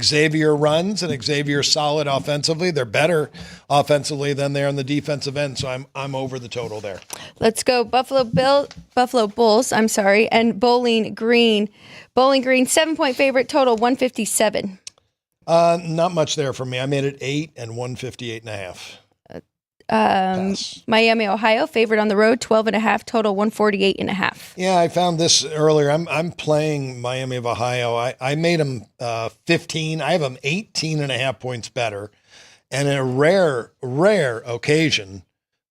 Xavier runs, and Xavier's solid offensively. They're better offensively than they are on the defensive end, so I'm over the total there. Let's go Buffalo Bulls, and Bowling Green. Bowling Green, 7-point favorite, total 157. Not much there for me. I made it 8 and 158.5. Miami, Ohio, favorite on the road, 12.5, total 148.5. Yeah, I found this earlier. I'm playing Miami of Ohio. I made them 15. I have them 18.5 points better. And in a rare occasion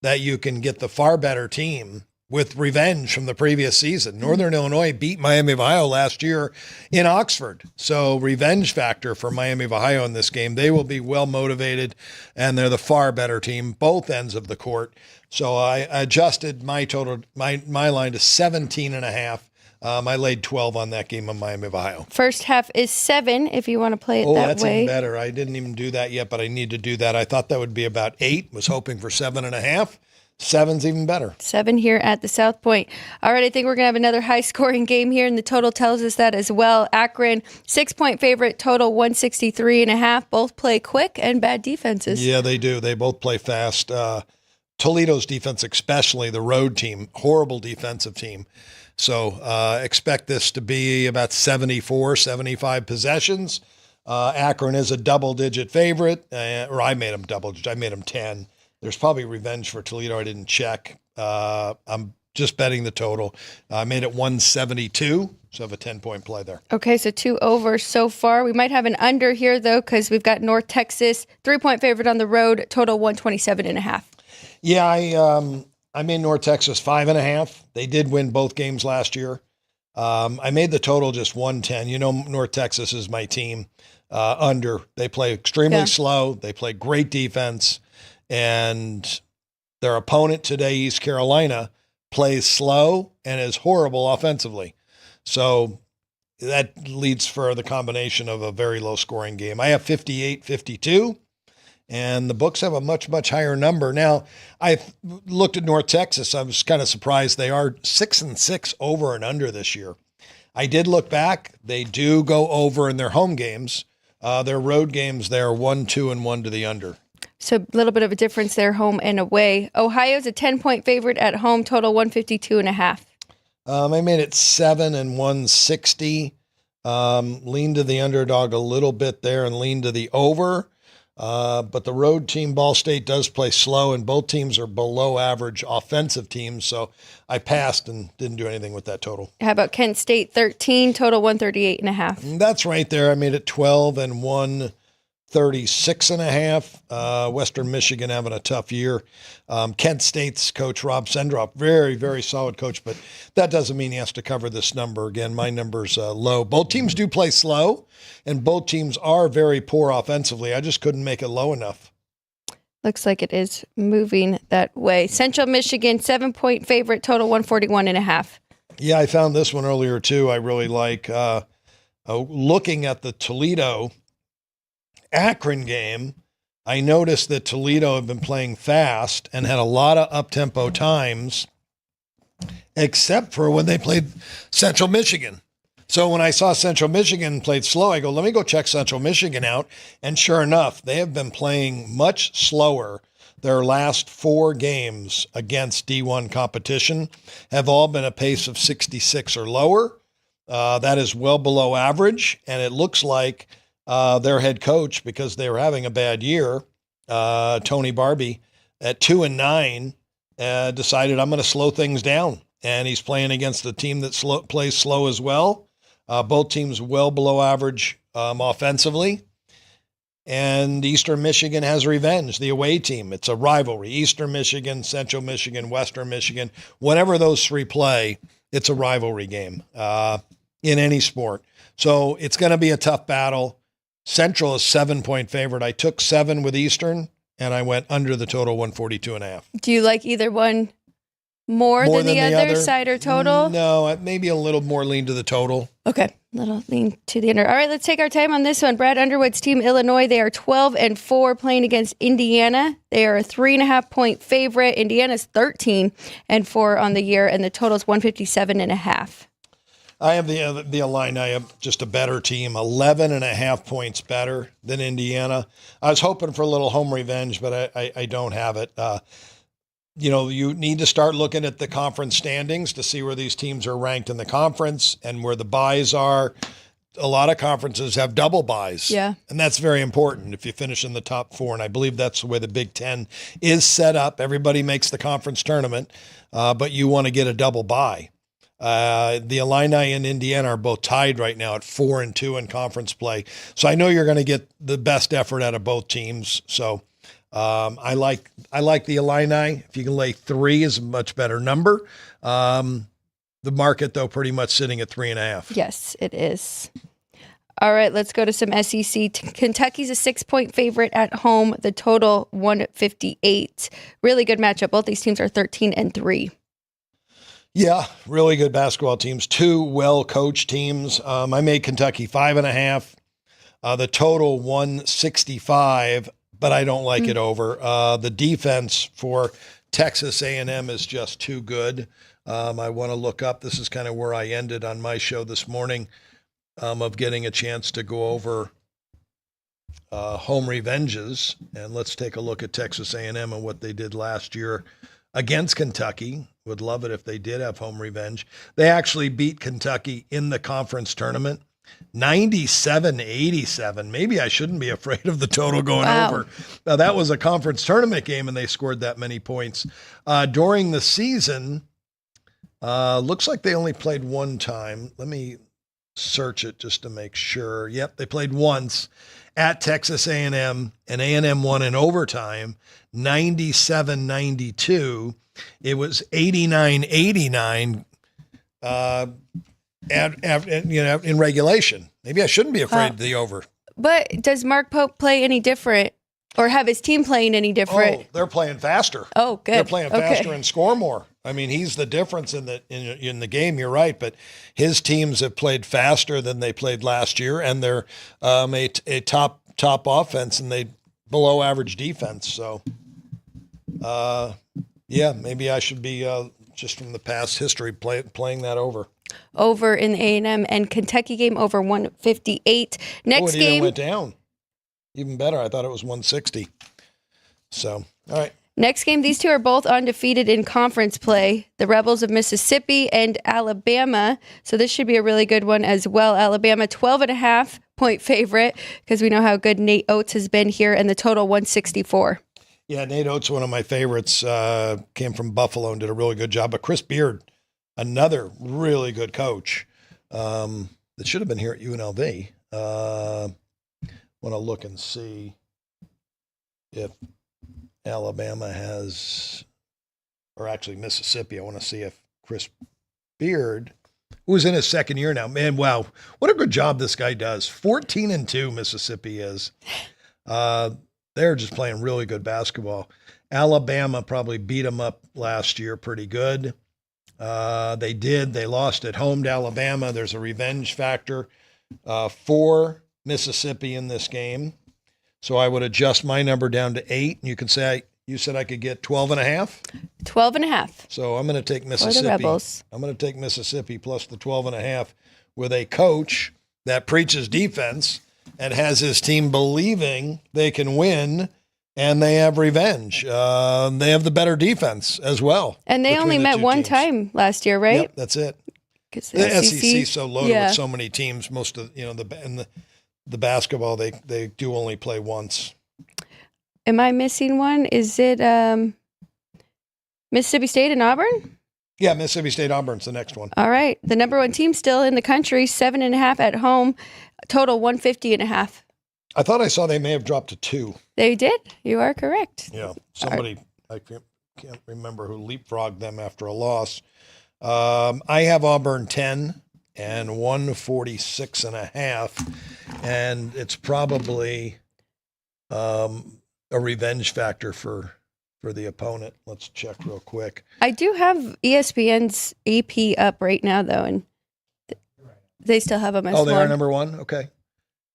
that you can get the far better team with revenge from the previous season. Northern Illinois beat Miami of Ohio last year in Oxford. So revenge factor for Miami of Ohio in this game. They will be well motivated, and they're the far better team, both ends of the court. So I adjusted my total, my line to 17.5. I laid 12 on that game on Miami of Ohio. First half is 7 if you want to play it that way. Oh, that's even better. I didn't even do that yet, but I need to do that. I thought that would be about 8. Was hoping for 7.5. 7's even better. 7 here at the South Point. All right, I think we're going to have another high-scoring game here, and the total tells us that as well. Akron, 6-point favorite, total 163.5. Both play quick and bad defenses. Yeah, they do. They both play fast. Toledo's defense, especially the road team, horrible defensive team. So expect this to be about 74, 75 possessions. Akron is a double-digit favorite, or I made them double-digit. I made them 10. There's probably revenge for Toledo. I didn't check. I'm just betting the total. I made it 172, so I have a 10-point play there. Okay, so 2 over so far. We might have an under here, though, because we've got North Texas, 3-point favorite on the road, total 127.5. Yeah, I made North Texas 5.5. They did win both games last year. I made the total just 110. You know, North Texas is my team. Under. They play extremely slow. They play great defense. And their opponent today, East Carolina, plays slow and is horrible offensively. So that leads for the combination of a very low-scoring game. I have 58-52, and the books have a much, much higher number. Now, I looked at North Texas. I was kind of surprised. They are 6-6 over and under this year. I did look back. They do go over in their home games. Their road games, they're 1-2 and 1 to the under. So a little bit of a difference there, home and away. Ohio's a 10-point favorite at home, total 152.5. I made it 7 and 160. Lean to the underdog a little bit there and lean to the over. But the road team, Ball State, does play slow, and both teams are below average offensive teams. So I passed and didn't do anything with that total. How about Kent State 13, total 138.5? That's right there. I made it 12 and 136.5. Western Michigan having a tough year. Kent State's coach, Rob Sendrop, very, very solid coach, but that doesn't mean he has to cover this number. Again, my number's low. Both teams do play slow, and both teams are very poor offensively. I just couldn't make it low enough. Looks like it is moving that way. Central Michigan, 7-point favorite, total 141.5. Yeah, I found this one earlier too. I really like looking at the Toledo Akron game. I noticed that Toledo had been playing fast and had a lot of up-tempo times, except for when they played Central Michigan. So when I saw Central Michigan played slow, I go, let me go check Central Michigan out. And sure enough, they have been playing much slower. Their last 4 games against D1 competition have all been a pace of 66 or lower. That is well below average. And it looks like their head coach, because they were having a bad year, Tony Barbie, at 2-9, decided I'm going to slow things down. And he's playing against a team that plays slow as well. Both teams well below average offensively. and Eastern Michigan has revenge, the away team. It's a rivalry. Eastern Michigan, Central Michigan, Western Michigan, whenever those three play, it's a rivalry game in any sport. So it's going to be a tough battle. Central is 7-point favorite. I took 7 with Eastern, and I went under the total 142.5. Do you like either one more than the other side or total? No, maybe a little more lean to the total. Okay, little lean to the under. All right, let's take our time on this one. Brad Underwood's team, Illinois, they are 12-4 playing against Indiana. They are a 3.5-point favorite. Indiana's 13-4 on the year, and the total is 157.5. I have the Illini. I have just a better team, 11.5 points better than Indiana. I was hoping for a little home revenge, but I don't have it. You need to start looking at the conference standings to see where these teams are ranked in the conference and where the buys are. A lot of conferences have double buys. Yeah. And that's very important if you finish in the top 4. And I believe that's the way the Big Ten is set up. Everybody makes the conference tournament, but you want to get a double buy. The Illini and Indiana are both tied right now at 4-2 in conference play. So I know you're going to get the best effort out of both teams. So I like the Illini. If you can lay 3 is a much better number. The market, though, pretty much sitting at 3.5. Yes, it is. All right, let's go to some SEC. Kentucky's a 6-point favorite at home. The total 158. Really good matchup. Both these teams are 13-3. Yeah, really good basketball teams. 2 well-coached teams. I made Kentucky 5.5. The total 165, but I don't like it over. The defense for Texas A&M is just too good. I want to look up. This is kind of where I ended on my show this morning, of getting a chance to go over home revenges. And let's take a look at Texas A&M and what they did last year against Kentucky. Would love it if they did have home revenge. They actually beat Kentucky in the conference tournament, 97-87. Maybe I shouldn't be afraid of the total going over. Now, that was a conference tournament game, and they scored that many points. During the season, looks like they only played one time. Let me search it just to make sure. Yep, they played once at Texas A&M, and A&M won in overtime, 97-92. It was 89-89 in regulation. Maybe I shouldn't be afraid of the over. But does Mark Pope play any different or have his team playing any different? Oh, they're playing faster. Oh, good. They're playing faster and score more. I mean, he's the difference in the game. You're right, but his teams have played faster than they played last year, and they're a top offense and they below average defense. So, yeah, maybe I should be just from the past history playing that over. Over in the A&M and Kentucky game, over 158. Next it game even went down. Even better. I thought it was 160. So, all right. Next game, these two are both undefeated in conference play. The Rebels of Mississippi and Alabama. So this should be a really good one as well. Alabama, 12.5-point favorite because we know how good Nate Oates has been here, and the total 164. Yeah, Nate Oates, one of my favorites, came from Buffalo and did a really good job. But Chris Beard, another really good coach that should have been here at UNLV. Want to look and see if Alabama has, or actually Mississippi. I want to see if Chris Beard, who's in his second year now, man, wow, what a good job this guy does. 14-2 Mississippi is. They're just playing really good basketball. Alabama probably beat them up last year pretty good. They did. They lost at home to Alabama. There's a revenge factor for Mississippi in this game. So I would adjust my number down to 8. And you can say, you said I could get 12.5? 12.5. So I'm going to take Mississippi. For the Rebels. I'm going to take Mississippi plus the 12.5 with a coach that preaches defense and has his team believing they can win, and they have revenge. They have the better defense as well. And they only met one time last year, right? Yep, that's it. The SEC is so loaded with so many teams. Most of the basketball they do only play once. Am I missing one? Is it Mississippi State and Auburn? Yeah, Mississippi State Auburn's the next one. All right, the number one team still in the country, 7.5 at home, total 150.5. I thought I saw they may have dropped to 2. They did. You are correct. Yeah, somebody, I can't remember who leapfrogged them after a loss. I have Auburn 10 and 146.5, and it's probably a revenge factor for the opponent. Let's check real quick. I do have ESPN's AP up right now, though, and they still have them as Oh, they are one. number 1? Okay.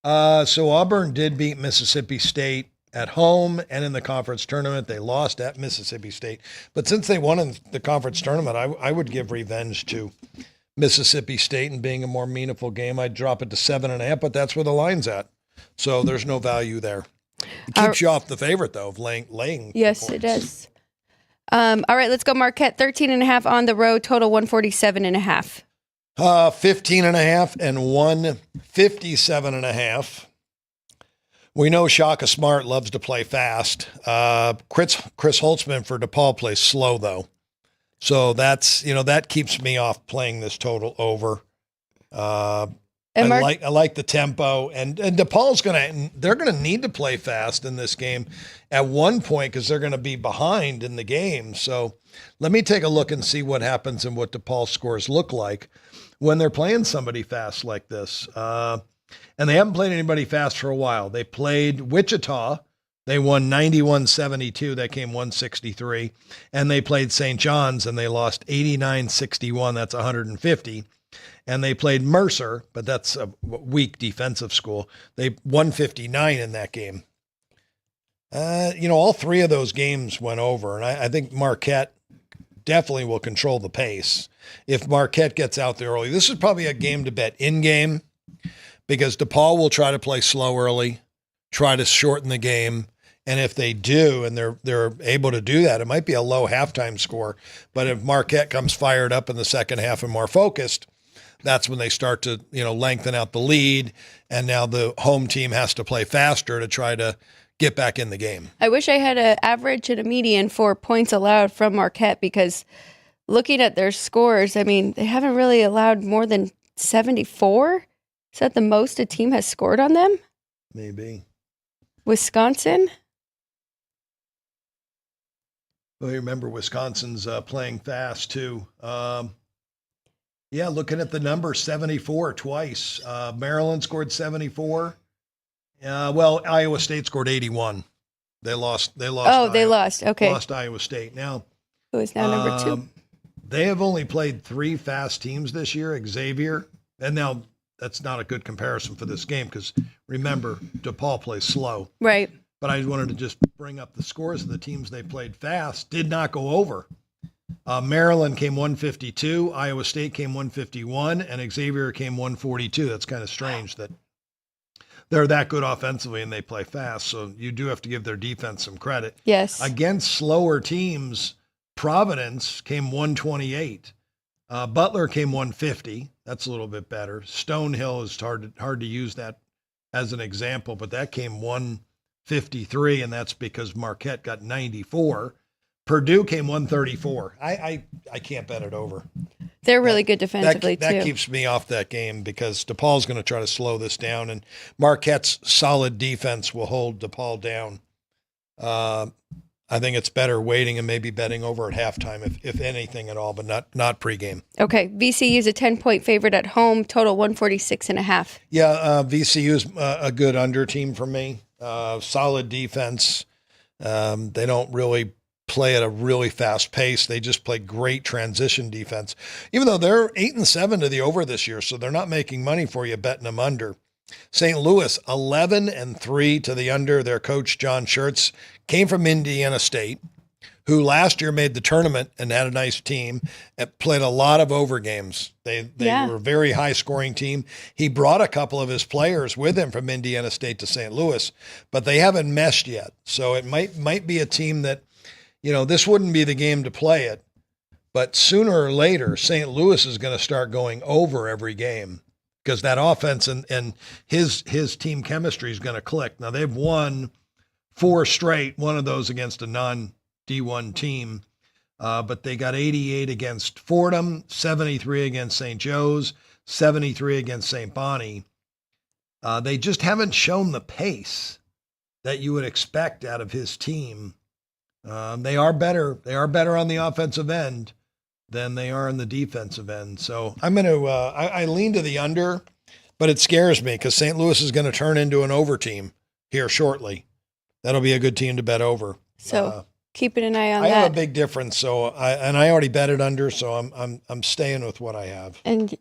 So Auburn did beat Mississippi State at home and in the conference tournament. They lost at Mississippi State. But since they won in the conference tournament, I would give revenge to Mississippi State, and being a more meaningful game, I'd drop it to 7.5, but that's where the line's at. So there's no value there. It keeps you off the favorite, though, of laying. Yes, it does. All right, let's go Marquette, 13.5 on the road, total 147.5. 15.5 and 157.5. We know Shaka Smart loves to play fast. Chris Holtzman for DePaul plays slow, though. So that's, that keeps me off playing this total over. I like the tempo, and DePaul's they're going to need to play fast in this game at one point because they're going to be behind in the game. So let me take a look and see what happens and what DePaul scores look like when they're playing somebody fast like this. And they haven't played anybody fast for a while. They played Wichita. They won 91-72. That came 163. And they played St. John's, and they lost 89-61. That's 150. And they played Mercer, but that's a weak defensive school. They 159 in that game. All 3 of those games went over, and I think Marquette definitely will control the pace. If Marquette gets out there early, this is probably a game to bet in-game because DePaul will try to play slow early, try to shorten the game. And if they do, and they're able to do that, it might be a low halftime score. But if Marquette comes fired up in the second half and more focused, that's when they start to, lengthen out the lead. And now the home team has to play faster to try to get back in the game. I wish I had an average and a median for points allowed from Marquette because looking at their scores, I mean, they haven't really allowed more than 74. Is that the most a team has scored on them? Maybe. Wisconsin? Well, you remember Wisconsin's playing fast too. Yeah, looking at the number, 74 twice. Maryland scored 74. Iowa State scored 81. They lost. Oh, they lost. Okay. Lost Iowa State. Now, who is now number 2? They have only played 3 fast teams this year, Xavier. And now that's not a good comparison for this game because remember, DePaul plays slow. Right. But I wanted to just bring up the scores of the teams they played fast, did not go over. Maryland came 152, Iowa State came 151, and Xavier came 142. That's kind of strange that they're that good offensively and they play fast. So you do have to give their defense some credit. Yes. Against slower teams, Providence came 128. Butler came 150. That's a little bit better. Stonehill is hard to use that as an example, but that came 153, and that's because Marquette got 94. Purdue came 134. I can't bet it over. They're really good defensively, too. That keeps me off that game because DePaul's going to try to slow this down, and Marquette's solid defense will hold DePaul down. I think it's better waiting and maybe betting over at halftime, if anything at all, but not pregame. Okay, VCU is a 10-point favorite at home, total 146.5. Yeah, VCU is a good under team for me. Solid defense. They don't really play at a really fast pace. They just play great transition defense, even though they're 8-7 to the over this year. So they're not making money for you betting them under. St. Louis, 11-3 to the under. Their coach, John Schertz, came from Indiana State, who last year made the tournament and had a nice team and played a lot of over games. They were a very high scoring team. He brought a couple of his players with him from Indiana State to St. Louis, but they haven't meshed yet. So it might be a team that, this wouldn't be the game to play it, but sooner or later, St. Louis is going to start going over every game because that offense and his team chemistry is going to click. Now they've won 4 straight, one of those against a non-D1 team, but they got 88 against Fordham, 73 against St. Joe's, 73 against St. Bonnie. They just haven't shown the pace that you would expect out of his team. They are better. They are better on the offensive end than they are on the defensive end. So I'm going to, I lean to the under, but it scares me because St. Louis is going to turn into an over team here shortly. That'll be a good team to bet over. So keeping an eye on that. I that. have a big difference. So I already bet it under. So I'm staying with what I have. And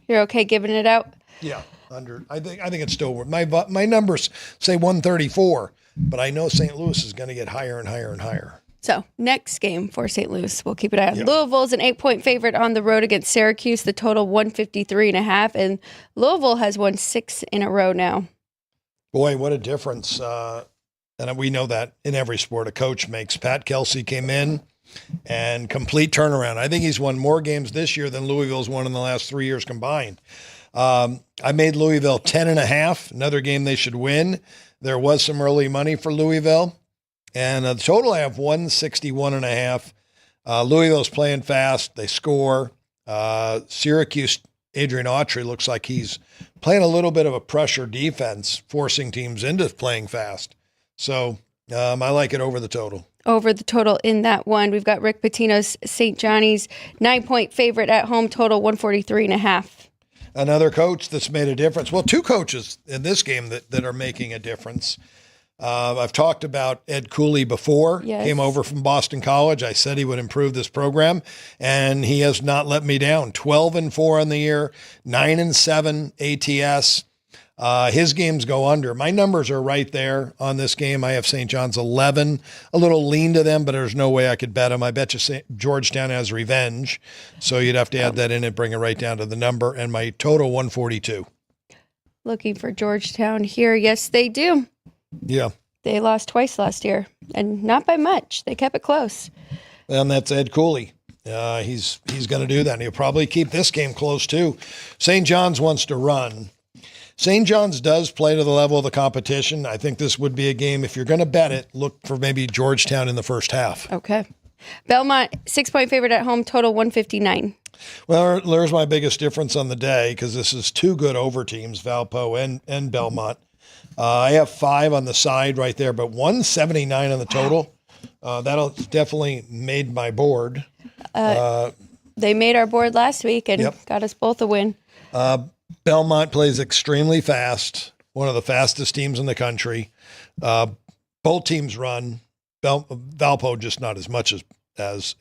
you're okay giving it out? Yeah. Under. I think it's still worth my numbers say 134, but I know St. Louis is going to get higher and higher and higher. So next game for St. Louis, we'll keep it on. Yep. Louisville's an 8-point favorite on the road against Syracuse. The total 153.5, and Louisville has won 6 in a row now. Boy, what a difference! And we know that in every sport a coach makes. Pat Kelsey came in and complete turnaround. I think he's won more games this year than Louisville's won in the last 3 years combined. I made Louisville 10.5, another game they should win. There was some early money for Louisville, and the total I have 161.5. Louisville's playing fast. They score. Syracuse, Adrian Autry looks like he's playing a little bit of a pressure defense, forcing teams into playing fast. So I like it over the total. Over the total in that one. We've got Rick Pitino's St. Johnny's 9-point favorite at home, total 143.5. Another coach that's made a difference. Well, 2 coaches in this game that are making a difference. I've talked about Ed Cooley before. Yes. Came over from Boston College. I said he would improve this program, and he has not let me down. 12-4 on the year, 9-7 ATS. His games go under. My numbers are right there on this game. I have St. John's 11, a little lean to them, but there's no way I could bet them. I bet you Georgetown has revenge. So you'd have to add that in and bring it right down to the number. And my total 142. Looking for Georgetown here. Yes, they do. Yeah. They lost twice last year, and not by much. They kept it close. And that's Ed Cooley. He's going to do that. And he'll probably keep this game close too. St. John's wants to run. St. John's does play to the level of the competition. I think this would be a game, if you're going to bet it, look for maybe Georgetown in the first half. Okay. Belmont, 6-point favorite at home, total 159. Well, there's my biggest difference on the day because this is 2 good over teams, Valpo and Belmont. I have 5 on the side right there, but 179 on the total. That'll definitely made my board. They made our board last week and got us both a win. Belmont plays extremely fast, one of the fastest teams in the country. Both teams run. Valpo just not as much as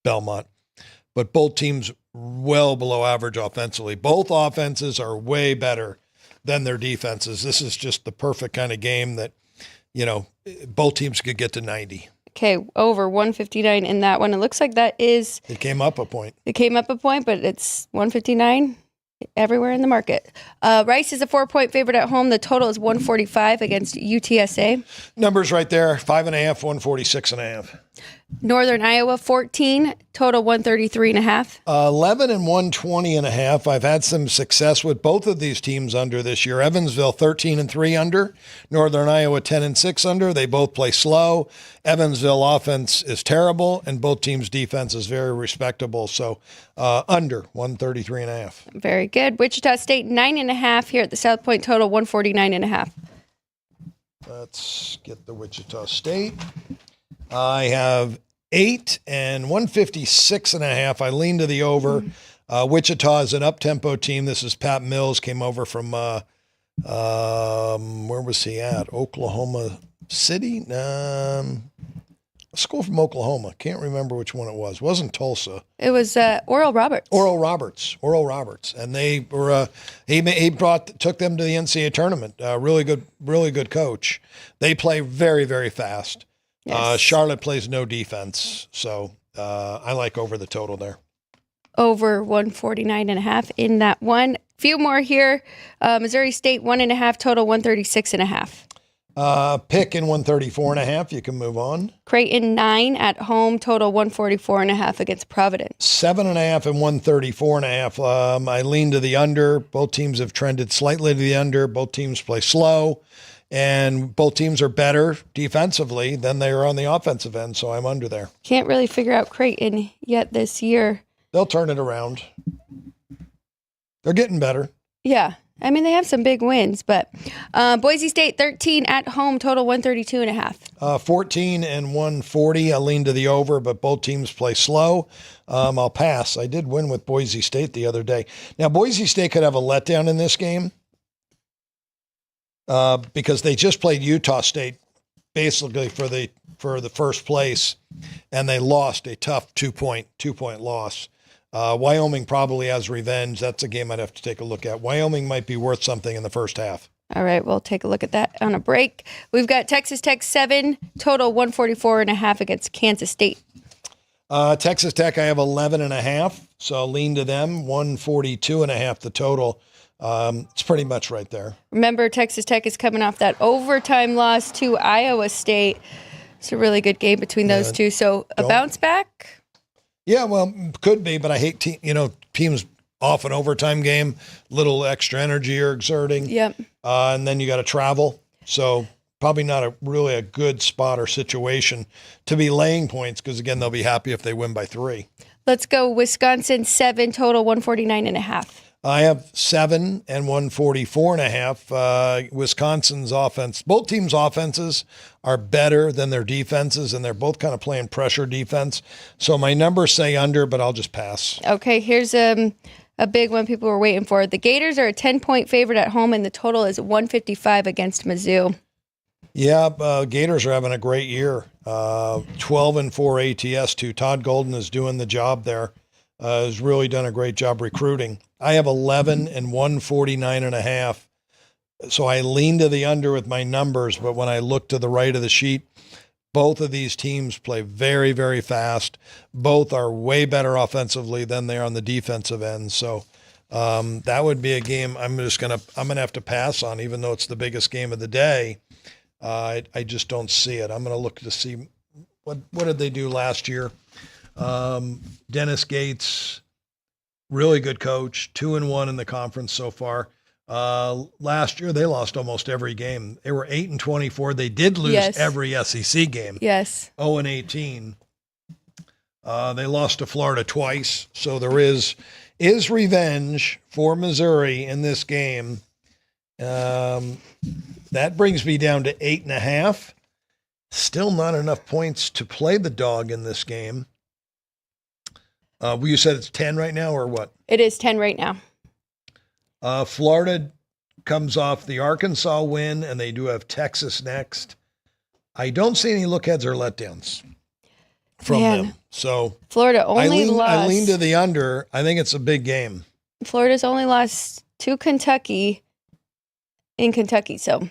Belmont, but both teams well below average offensively. Both offenses are way better than their defenses. This is just the perfect kind of game that, both teams could get to 90. Okay, over 159 in that one. It looks like that is... It came up a point. It came up a point, but it's 159 everywhere in the market. Rice is a 4-point favorite at home. The total is 145 against UTSA. Numbers right there, 5.5, 146.5. Northern Iowa, 14, total 133.5. 11 and 120.5. I've had some success with both of these teams under this year. Evansville, 13 and 3 under. Northern Iowa, 10 and 6 under. They both play slow. Evansville offense is terrible, and both teams' defense is very respectable. So under 133.5. Very good. Wichita State, 9.5 here at the South Point, total 149.5. Let's get the Wichita State. I have 8 and 156.5. I lean to the over. Wichita is an up-tempo team. This is Pat Mills, came over from, where was he at? Oklahoma City? A school from Oklahoma. Can't remember which one it was. It wasn't Tulsa. It was Oral Roberts. Oral Roberts. And they were, he took them to the NCAA tournament. Really good coach. They play very, very fast. Yes. Charlotte plays no defense, so I like over the total there. Over 149.5 in that one. Few more here. Missouri State, 1.5, total 136.5. Pick in 134.5. You can move on. Creighton, 9 at home, total 144.5 against Providence. 7.5 and 134.5. I lean to the under. Both teams have trended slightly to the under. Both teams play slow. And both teams are better defensively than they are on the offensive end, so I'm under there. Can't really figure out Creighton yet this year. They'll turn it around. They're getting better. Yeah, I mean, they have some big wins, but Boise State 13 at home, total 132.5. 14 and 140. I lean to the over, but both teams play slow. I'll pass. I did win with Boise State the other day. Now, Boise State could have a letdown in this game because they just played Utah State basically for the first place, and they lost a tough 2-point loss. Wyoming probably has revenge. That's a game I'd have to take a look at. Wyoming might be worth something in the first half. All right, we'll take a look at that on a break. We've got Texas Tech 7, total 144.5 against Kansas State. Texas Tech, I have 11.5, so I'll lean to them. 142.5 the total. It's pretty much right there. Remember, Texas Tech is coming off that overtime loss to Iowa State. It's a really good game between those two. So a bounce back? Yeah, well, could be, but I hate teams off an overtime game, little extra energy you're exerting. Yep. And then you got to travel. So probably not really a good spot or situation to be laying points because, again, they'll be happy if they win by 3. Let's go Wisconsin 7, total 149.5. I have 7 and 144.5. Wisconsin's offense, both teams' offenses are better than their defenses, and they're both kind of playing pressure defense. So my numbers say under, but I'll just pass. Okay, here's a big one people were waiting for. The Gators are a 10-point favorite at home, and the total is 155 against Mizzou. Yeah, Gators are having a great year. 12 and 4 ATS too. Todd Golden is doing the job there. Has really done a great job recruiting. I have 11 and 149.5. So I lean to the under with my numbers, but when I look to the right of the sheet, both of these teams play very, very fast. Both are way better offensively than they are on the defensive end. So that would be a game I'm gonna have to pass on, even though it's the biggest game of the day. I just don't see it. I'm gonna look to see what did they do last year. Dennis Gates, really good coach, 2-1 in the conference so far. Last year they lost almost every game. They were 8-24. They did lose every SEC game. Yes. 0-18. They lost to Florida twice. So there is revenge for Missouri in this game. That brings me down to 8.5. Still not enough points to play the dog in this game. You said it's 10 right now or what? It is 10 right now. Florida comes off the Arkansas win, and they do have Texas next. I don't see any look-aheads or letdowns from them. So Florida only lost. I lean to the under. I think it's a big game. Florida's only lost to Kentucky in Kentucky, so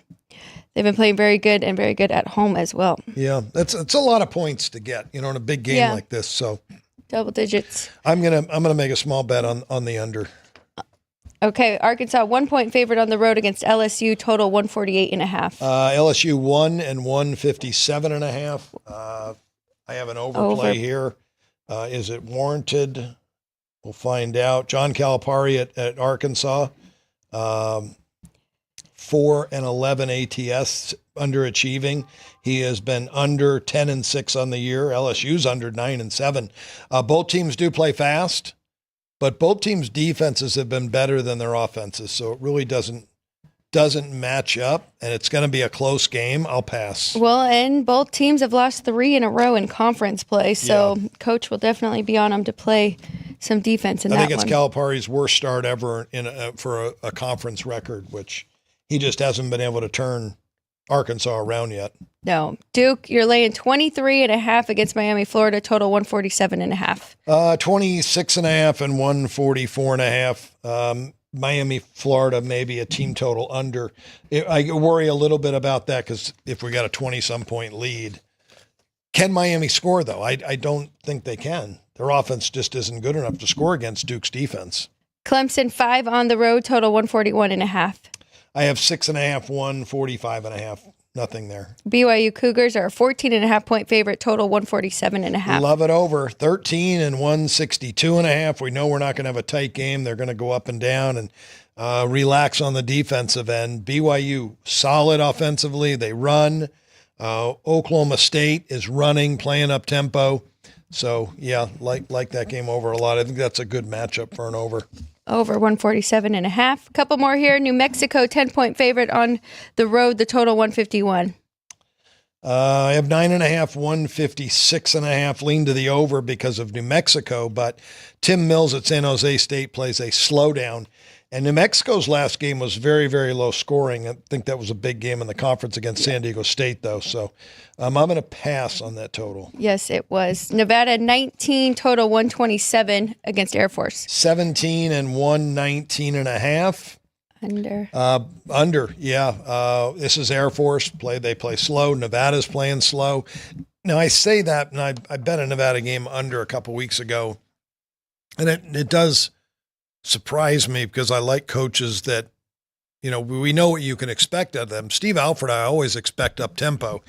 they've been playing very good and very good at home as well. Yeah, it's a lot of points to get, in a big game like this. So double digits. I'm gonna make a small bet on the under. Okay, Arkansas 1-point favorite on the road against LSU, total 148.5. LSU 1 and 157.5. I have an overplay here. Is it warranted? We'll find out. John Calipari at Arkansas, 4 and 11 ATS, underachieving. He has been under 10 and 6 on the year. LSU's under 9 and 7. Both teams do play fast, but both teams' defenses have been better than their offenses, so it really doesn't match up, and it's going to be a close game. I'll pass. Well, and both teams have lost 3 in a row in conference play, so Coach will definitely be on them to play some defense in that one. I think it's Calipari's worst start ever for a conference record, which he just hasn't been able to turn Arkansas around yet. No. Duke, you're laying 23.5 against Miami, Florida, total 147.5. 26.5 and 144.5. Miami, Florida, maybe a team total under. I worry a little bit about that because if we got a 20-some point lead, can Miami score, though? I don't think they can. Their offense just isn't good enough to score against Duke's defense. Clemson 5 on the road, total 141.5. I have 6.5, 145.5. Nothing there. BYU Cougars are a 14.5-point favorite, total 147.5. Love it over. 13 and 162.5. We know we're not going to have a tight game. They're going to go up and down and relax on the defensive end. BYU, solid offensively. They run. Oklahoma State is running, playing up tempo. So, yeah, like that game over a lot. I think that's a good matchup for an over. Over 147.5. A couple more here. New Mexico, 10-point favorite on the road. The total 151. I have 9.5, 156.5. Lean to the over because of New Mexico, but Tim Mills at San Jose State plays a slowdown. And New Mexico's last game was very, very low scoring. I think that was a big game in the conference against San Diego State, though. So I'm going to pass on that total. Yes, it was. Nevada, 19, total 127 against Air Force. 17 and 119.5. Under, yeah. This is Air Force. They play slow. Nevada's playing slow. Now, I say that, and I bet a Nevada game under a couple weeks ago. And it does surprise me because I like coaches that, we know what you can expect of them. Steve Alford, I always expect up tempo.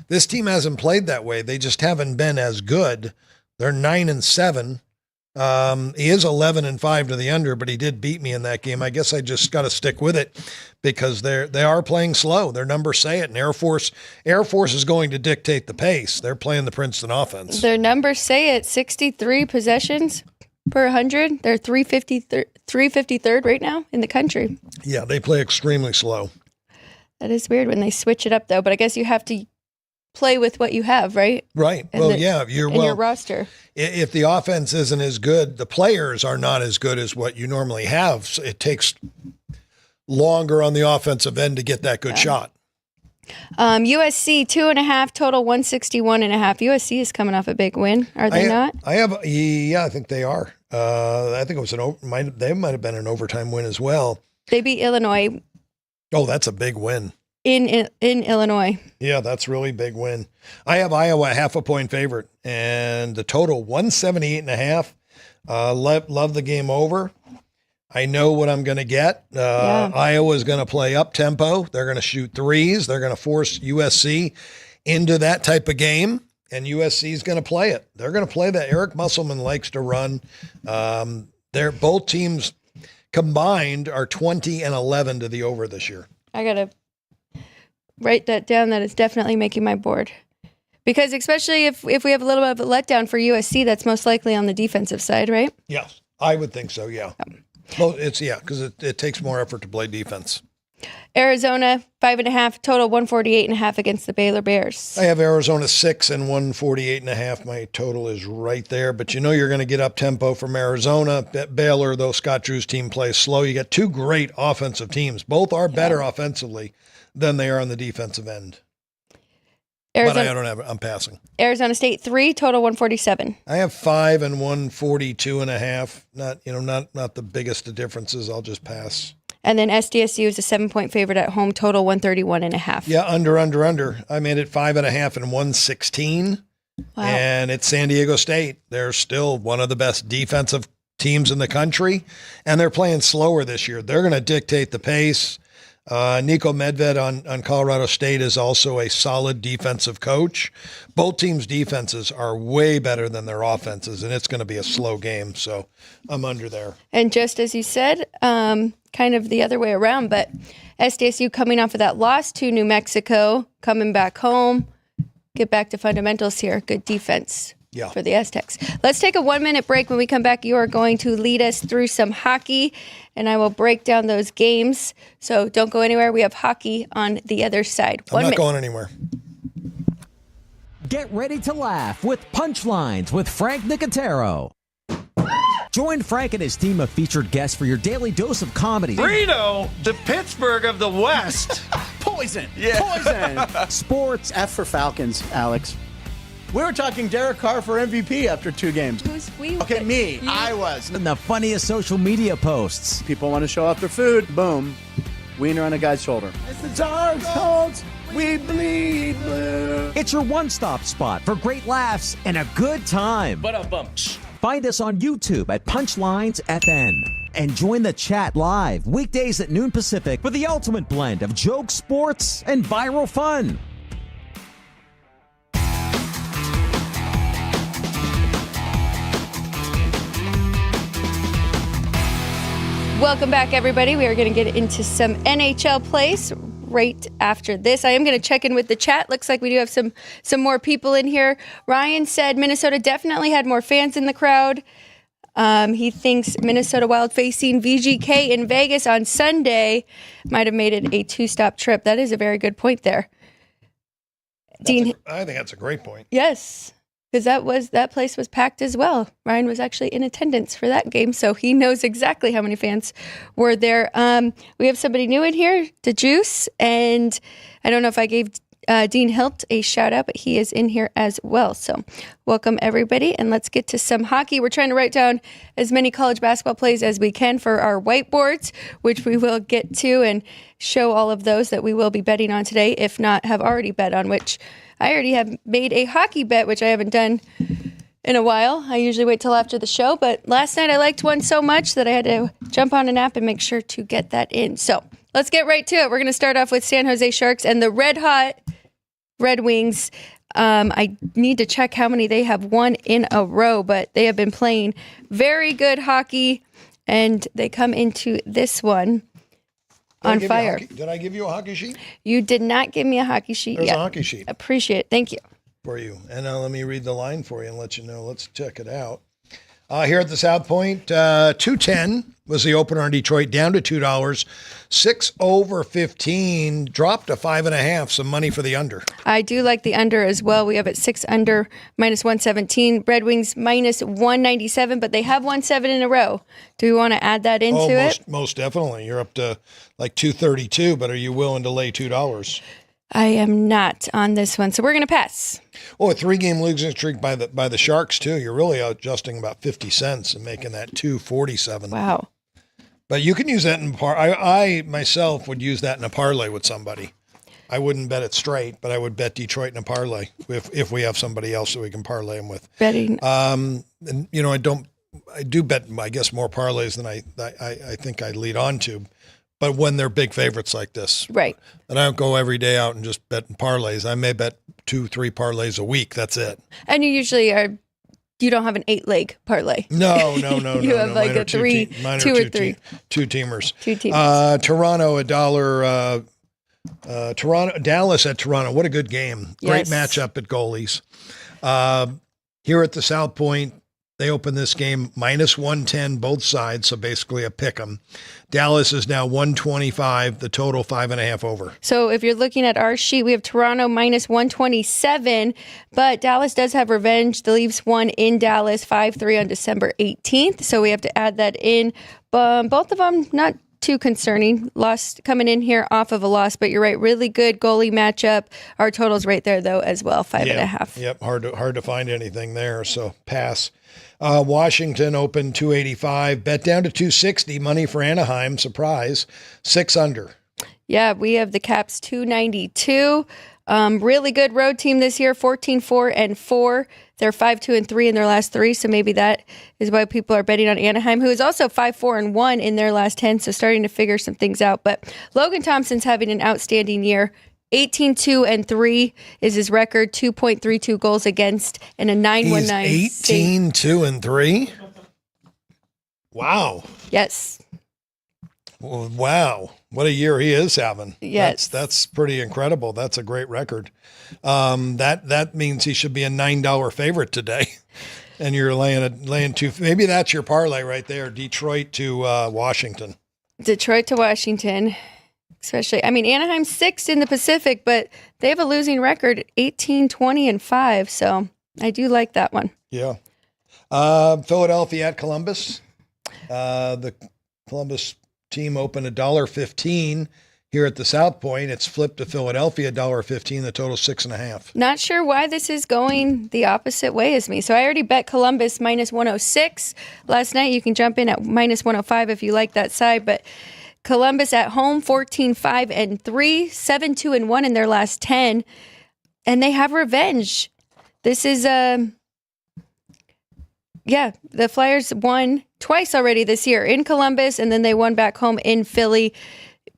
This team hasn't played that way. They just haven't been as good. They're 9-7. He is 11-5 to the under, but he did beat me in that game. I guess I just got to stick with it because they are playing slow. Their numbers say it. And Air Force is going to dictate the pace. They're playing the Princeton offense. Their numbers say it. 63 possessions per 100. They're 353rd right now in the country. Yeah, they play extremely slow. That is weird when they switch it up, though. But I guess you have to play with what you have, right? Right. Your roster. If the offense isn't as good, the players are not as good as what you normally have. So it takes longer on the offensive end to get that good shot. USC 2.5, total 161.5. USC is coming off a big win. Are they not? I think they are. I think it was they might have been an overtime win as well. They beat Illinois. Oh, that's a big win. In Illinois. Yeah, that's really big win. I have Iowa 0.5 point favorite and the total 178.5. Love the game over. I know what I'm going to get. Iowa is going to play up tempo. They're going to shoot threes. They're going to force USC into that type of game, and USC is going to play it. They're going to play that. Eric Musselman likes to run. They're both teams combined are 20-11 to the over this year. I got to write that down. That is definitely making my board. Because especially if we have a little bit of a letdown for USC, that's most likely on the defensive side, right? Yes, I would think so, yeah. Well, because it takes more effort to play defense. Arizona, 5.5, total 148.5 against the Baylor Bears. I have Arizona 6 and 148.5. My total is right there, but you're going to get up tempo from Arizona. Baylor, though, Scott Drew's team plays slow. You got two great offensive teams. Both are better offensively than they are on the defensive end. I'm passing. Arizona State 3, total 147. I have 5 and 142.5. Not the biggest of differences. I'll just pass. And then SDSU is a 7-point favorite at home, total 131.5. Yeah, under. I made it 5.5 and 116. Wow. And it's San Diego State. They're still one of the best defensive teams in the country, and they're playing slower this year. They're going to dictate the pace. Nico Medved on Colorado State is also a solid defensive coach. Both teams' defenses are way better than their offenses, and it's going to be a slow game, so I'm under there. And just as you said, kind of the other way around, but SDSU coming off of that loss to New Mexico, coming back home, get back to fundamentals here. Good defense. Yeah. For the Aztecs. Let's take a 1-minute break. When we come back, you are going to lead us through some hockey, and I will break down those games. So don't go anywhere. We have hockey on the other side. I'm not going anywhere. Get ready to laugh with Punchlines with Frank Nicotero. Join Frank and his team of featured guests for your daily dose of comedy. Reno, the Pittsburgh of the West. Poison. Yeah. Poison. Sports. F for Falcons, Alex. We were talking Derek Carr for MVP after 2 games. Who's we? Okay, me. I was. And the funniest social media posts. People want to show off their food. Boom. Wiener on a guy's shoulder. It's the Dark Colts. We bleed blue. It's your one-stop spot for great laughs and a good time. Find us on YouTube at Punchlines FN. And join the chat live weekdays at noon Pacific for the ultimate blend of jokes, sports, and viral fun. Welcome back, everybody. We are going to get into some NHL plays right after this. I am going to check in with the chat. Looks like we do have some more people in here. Ryan said Minnesota definitely had more fans in the crowd. He thinks Minnesota Wild facing VGK in Vegas on Sunday might have made it a 2-stop trip. That is a very good point there. Dean, I think that's a great point. yes, because that place was packed as well. Ryan was actually in attendance for that game, so he knows exactly how many fans were there. We have somebody new in here, the Juice, and I don't know if I gave Dean Hilt a shout out, but he is in here as well. So welcome everybody, and let's get to some hockey. We're trying to write down as many college basketball plays as we can for our whiteboards, which we will get to and show all of those that we will be betting on today, if not have already bet on, which I already have made a hockey bet, which I haven't done in a while. I usually wait till after the show, but last night I liked one so much that I had to jump on an app and make sure to get that in. So let's get right to it. We're going to start off with San Jose Sharks and the Red Hot Red Wings. I need to check how many they have won in a row, but they have been playing very good hockey, and they come into this one on fire. Did I give you a hockey sheet? You did not give me a hockey sheet There's yet. a hockey sheet. Appreciate it. Thank you. For you. And let me read the line for you and let you know. Let's check it out. Here at the South Point, 210 was the opener in Detroit, down to $2. 6 over 15, dropped to 5.5. Some money for the under. I do like the under as well. We have it 6 under, minus 117. Red Wings minus 197, but they have won 7 in a row. Do we want to add that into it? Most definitely. You're up to like 232, but are you willing to lay $2? I am not on this one, so we're going to pass. Oh, a 3-game losing streak by the Sharks too. You're really adjusting about 50 cents and making that 247. Wow. But you can use that in I myself would use that in a parlay with somebody. I wouldn't bet it straight, but I would bet Detroit in a parlay if we have somebody else that we can parlay them with. Betting. And I do bet, I guess, more parlays than I think I lead on to. But when they're big favorites like this, right? And I don't go every day out and just bet parlays. I may bet 2-3 parlays a week. That's it. And you usually are. You don't have an 8-leg parlay. No. You have like a 2 or 3. Two teamers. 2 teamers. Toronto $1. Dallas at Toronto. What a good game. Great matchup at goalies. Here at the South Point, they open this game minus 110 both sides, so basically a pick 'em. Dallas is now 125, the total 5.5 over. So if you're looking at our sheet, we have Toronto minus 127, but Dallas does have revenge. The Leafs won in Dallas 5-3 on December 18th, so we have to add that in. Both of them not too concerning. Lost coming in here off of a loss, but you're right, really good goalie matchup. Our total's right there though as well, 5.5. Yep, hard to find anything there, so pass. Washington opened 285, bet down to 260, money for Anaheim, surprise, 6 under. Yeah, we have the Caps 292. Really good road team this year, 14-4-4. They're 5-2-3 in their last 3, so maybe that is why people are betting on Anaheim, who is also 5-4-1 in their last 10, so starting to figure some things out. But Logan Thompson's having an outstanding year. 18-2-3 is his record, 2.32 goals against, and a 919. He's 18-2-3? Wow. Yes. Wow. What a year he is having. Yes. That's pretty incredible. That's a great record. That means he should be a $9 favorite today. And you're laying 2. Maybe that's your parlay right there. Detroit to Washington. Detroit to Washington. Especially, Anaheim's 6th in the Pacific, but they have a losing record, 18-20-5. So I do like that one. Yeah. Philadelphia at Columbus. The Columbus team opened $1.15 here at the South Point. It's flipped to Philadelphia, $1.15. The total 6.5. Not sure why this is going the opposite way as me. So I already bet Columbus minus 106 last night. You can jump in at minus 105 if you like that side, but Columbus at home, 14-5-3, 7-2-1 in their last 10, and they have revenge. This is the Flyers won twice already this year in Columbus, and then they won back home in Philly.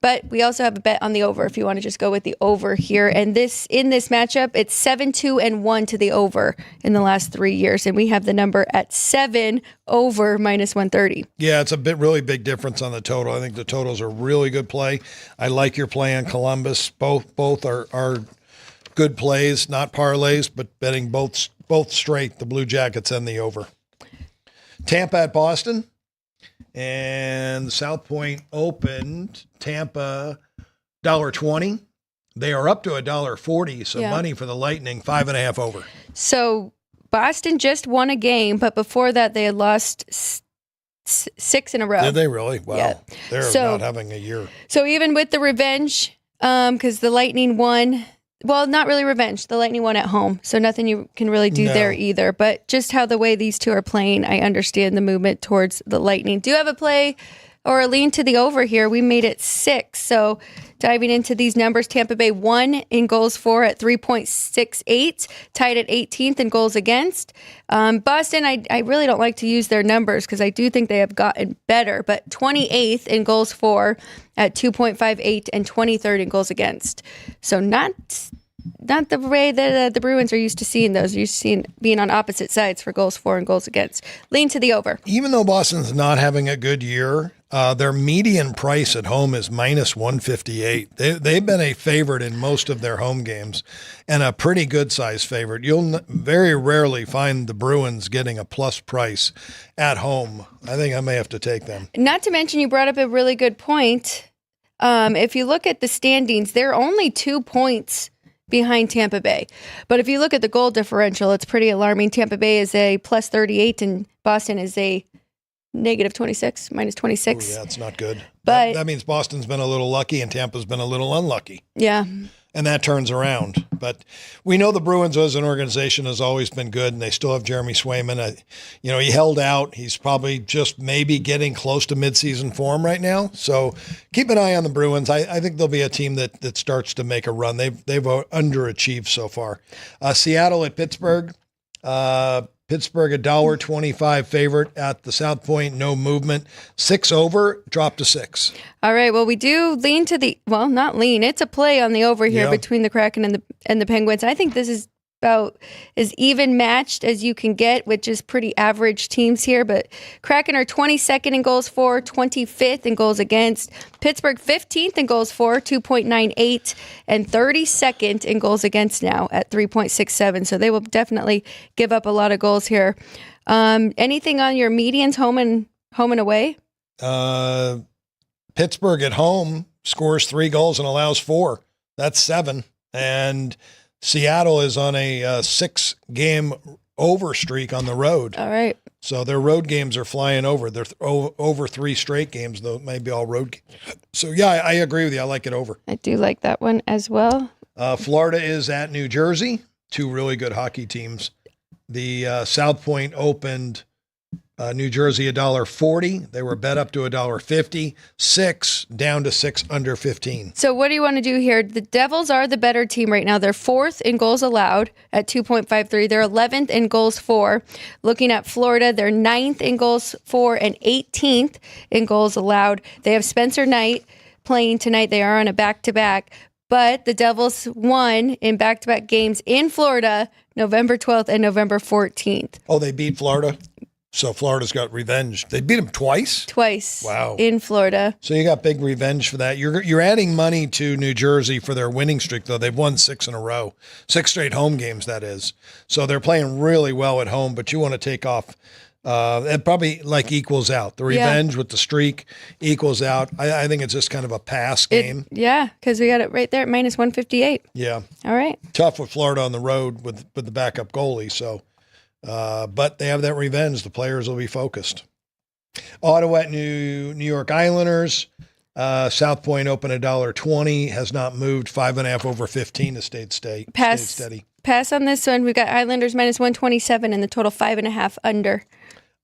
But we also have a bet on the over if you want to just go with the over here. And in this matchup, it's 7-2-1 to the over in the last 3 years. And we have the number at 7 over minus 130. Yeah, it's a really big difference on the total. I think the total's a really good play. I like your play on Columbus. Both are good plays, not parlays, but betting both straight, the Blue Jackets and the over. Tampa at Boston. And the South Point opened Tampa $1.20. They are up to $1.40. So money for the Lightning, 5.5 over. So Boston just won a game, but before that they had lost 6 in a row. Did they really? Wow. Yeah. They're not having a year. So even with the revenge, because the Lightning won, well, not really revenge. The Lightning won at home, so nothing you can really do there either. But just how the way these two are playing, I understand the movement towards the Lightning. Do you have a play or a lean to the over here? We made it 6. So diving into these numbers, Tampa Bay won in goals for at 3.68, tied at 18th in goals against. Boston, I really don't like to use their numbers because I do think they have gotten better, but 28th in goals for at 2.58 and 23rd in goals against. So not the way that the Bruins are used to seeing those. You're used to seeing being on opposite sides for goals for and goals against. Lean to the over. Even though Boston's not having a good year, their median price at home is minus 158. They've been a favorite in most of their home games and a pretty good size favorite. You'll very rarely find the Bruins getting a plus price at home. I think I may have to take them. Not to mention, you brought up a really good point. If you look at the standings, they're only 2 points behind Tampa Bay. But if you look at the goal differential, it's pretty alarming. Tampa Bay is a plus 38 and Boston is a negative 26, minus 26. Ooh, yeah, it's not good. But that means Boston's been a little lucky and Tampa's been a little unlucky. Yeah. And that turns around. But we know the Bruins as an organization has always been good, and they still have Jeremy Swayman. He held out. He's probably just maybe getting close to midseason form right now. So keep an eye on the Bruins. I think they'll be a team that starts to make a run. They've underachieved so far. Seattle at Pittsburgh. Pittsburgh $1.25 favorite at the South Point, no movement. 6 over, drop to 6. All right. Well, we do lean to not lean. It's a play on the over here between the Kraken and the Penguins. I think this is about as even matched as you can get, which is pretty average teams here. But Kraken are 22nd in goals for, 25th in goals against. Pittsburgh 15th in goals for, 2.98, and 32nd in goals against now at 3.67. So they will definitely give up a lot of goals here. Anything on your medians, home and away? Pittsburgh at home scores 3 goals and allows 4. That's 7. And Seattle is on a 6-game over streak on the road. All right. So their road games are flying over. They're over 3 straight games, though it may be all road games. So, yeah, I agree with you. I like it over. I do like that one as well. Florida is at New Jersey. 2 really good hockey teams. The South Point opened New Jersey $1.40. They were bet up to $1.50. 6 down to 6 under 15. So what do you want to do here? The Devils are the better team right now. They're 4th in goals allowed at 2.53. They're 11th in goals for. Looking at Florida, they're 9th in goals for and 18th in goals allowed. They have Spencer Knight playing tonight. They are on a back-to-back. But the Devils won in back-to-back games in Florida, November 12th and November 14th. Oh, they beat Florida? So Florida's got revenge. They beat them twice? Twice. Wow. In Florida. So you got big revenge for that. You're adding money to New Jersey for their winning streak, though. They've won 6 in a row. 6 straight home games, that is. So they're playing really well at home, but you want to take off. It probably equals out. The revenge with the streak equals out. I think it's just kind of a pass game. Because we got it right there at minus 158. Yeah. All right. Tough with Florida on the road with the backup goalie, so... but they have that revenge. The players will be focused. Ottawa at New York Islanders. South Point open $1.20. Has not moved. 5.5 over 15. Has stayed steady. Pass on this one. We've got Islanders minus 127 and the total 5.5 under.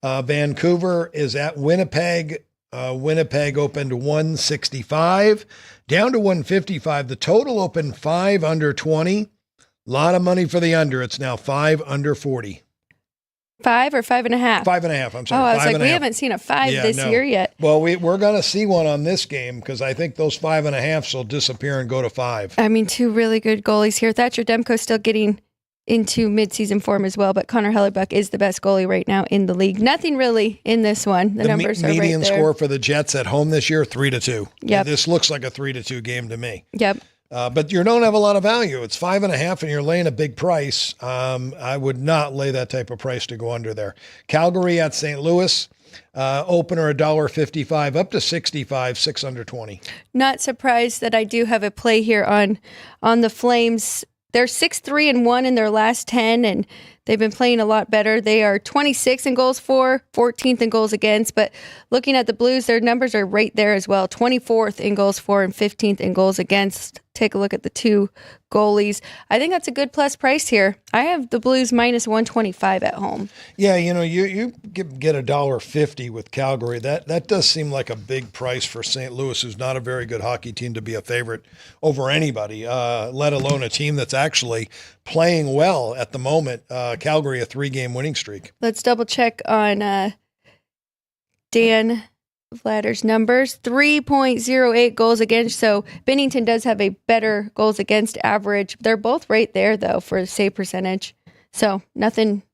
Vancouver is at Winnipeg. Winnipeg opened 165. Down to 155. The total opened 5 under 20. A lot of money for the under. It's now 5 under 40. 5 or 5.5? 5.5. I'm sorry. Oh, I was like, we haven't seen a 5 this year yet. Well, we're going to see one on this game because I think those 5.5s will disappear and go to 5. I mean, 2 really good goalies here. Thatcher Demko's still getting into midseason form as well, but Connor Hellebuck is the best goalie right now in the league. Nothing really in this one. The numbers are right there. Median score for the Jets at home this year, 3-2. Yep. This looks like a 3-2 game to me. Yep. But you don't have a lot of value. It's 5.5 and you're laying a big price. I would not lay that type of price to go under there. Calgary at St. Louis. Opener $1.55 up to 65, 6 under 20. Not surprised that I do have a play here on the Flames. They're 6-3-1 in their last 10, and they've been playing a lot better. They are 26 in goals for, 14th in goals against. But looking at the Blues, their numbers are right there as well. 24th in goals for and 15th in goals against. Take a look at the two goalies. I think that's a good plus price here. I have the Blues minus 125 at home. Yeah, you get $1.50 with Calgary. That does seem like a big price for St. Louis, who's not a very good hockey team, to be a favorite over anybody, let alone a team that's actually playing well at the moment. Calgary, a 3-game winning streak. Let's double check on Dan Vladder's numbers. 3.08 goals against. So Bennington does have a better goals against average. They're both right there though for the save percentage. So nothing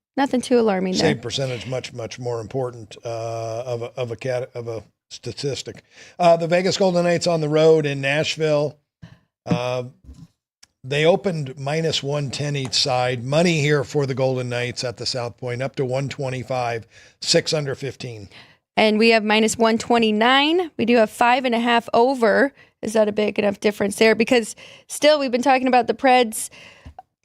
too alarming there. Save percentage much more important of a statistic. The Vegas Golden Knights on the road in Nashville. They opened minus 110 each side. Money here for the Golden Knights at the South Point up to 125, 6 under 15. And we have minus 129. We do have 5.5 over. Is that a big enough difference there? Because still, we've been talking about the Preds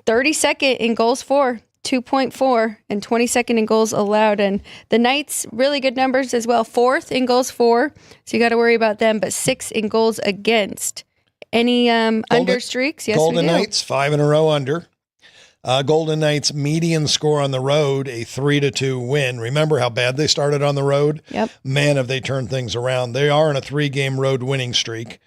32nd in goals for, 2.4, and 22nd in goals allowed. And the Knights, really good numbers as well. 4th in goals for, so you got to worry about them, but 6th in goals against. Any under streaks? Yes, Golden we do. Knights, 5 in a row under. Golden Knights median score on the road, a 3-2 win. Remember how bad they started on the road? Yep. Man, have they turned things around. They are in a 3-game road winning streak.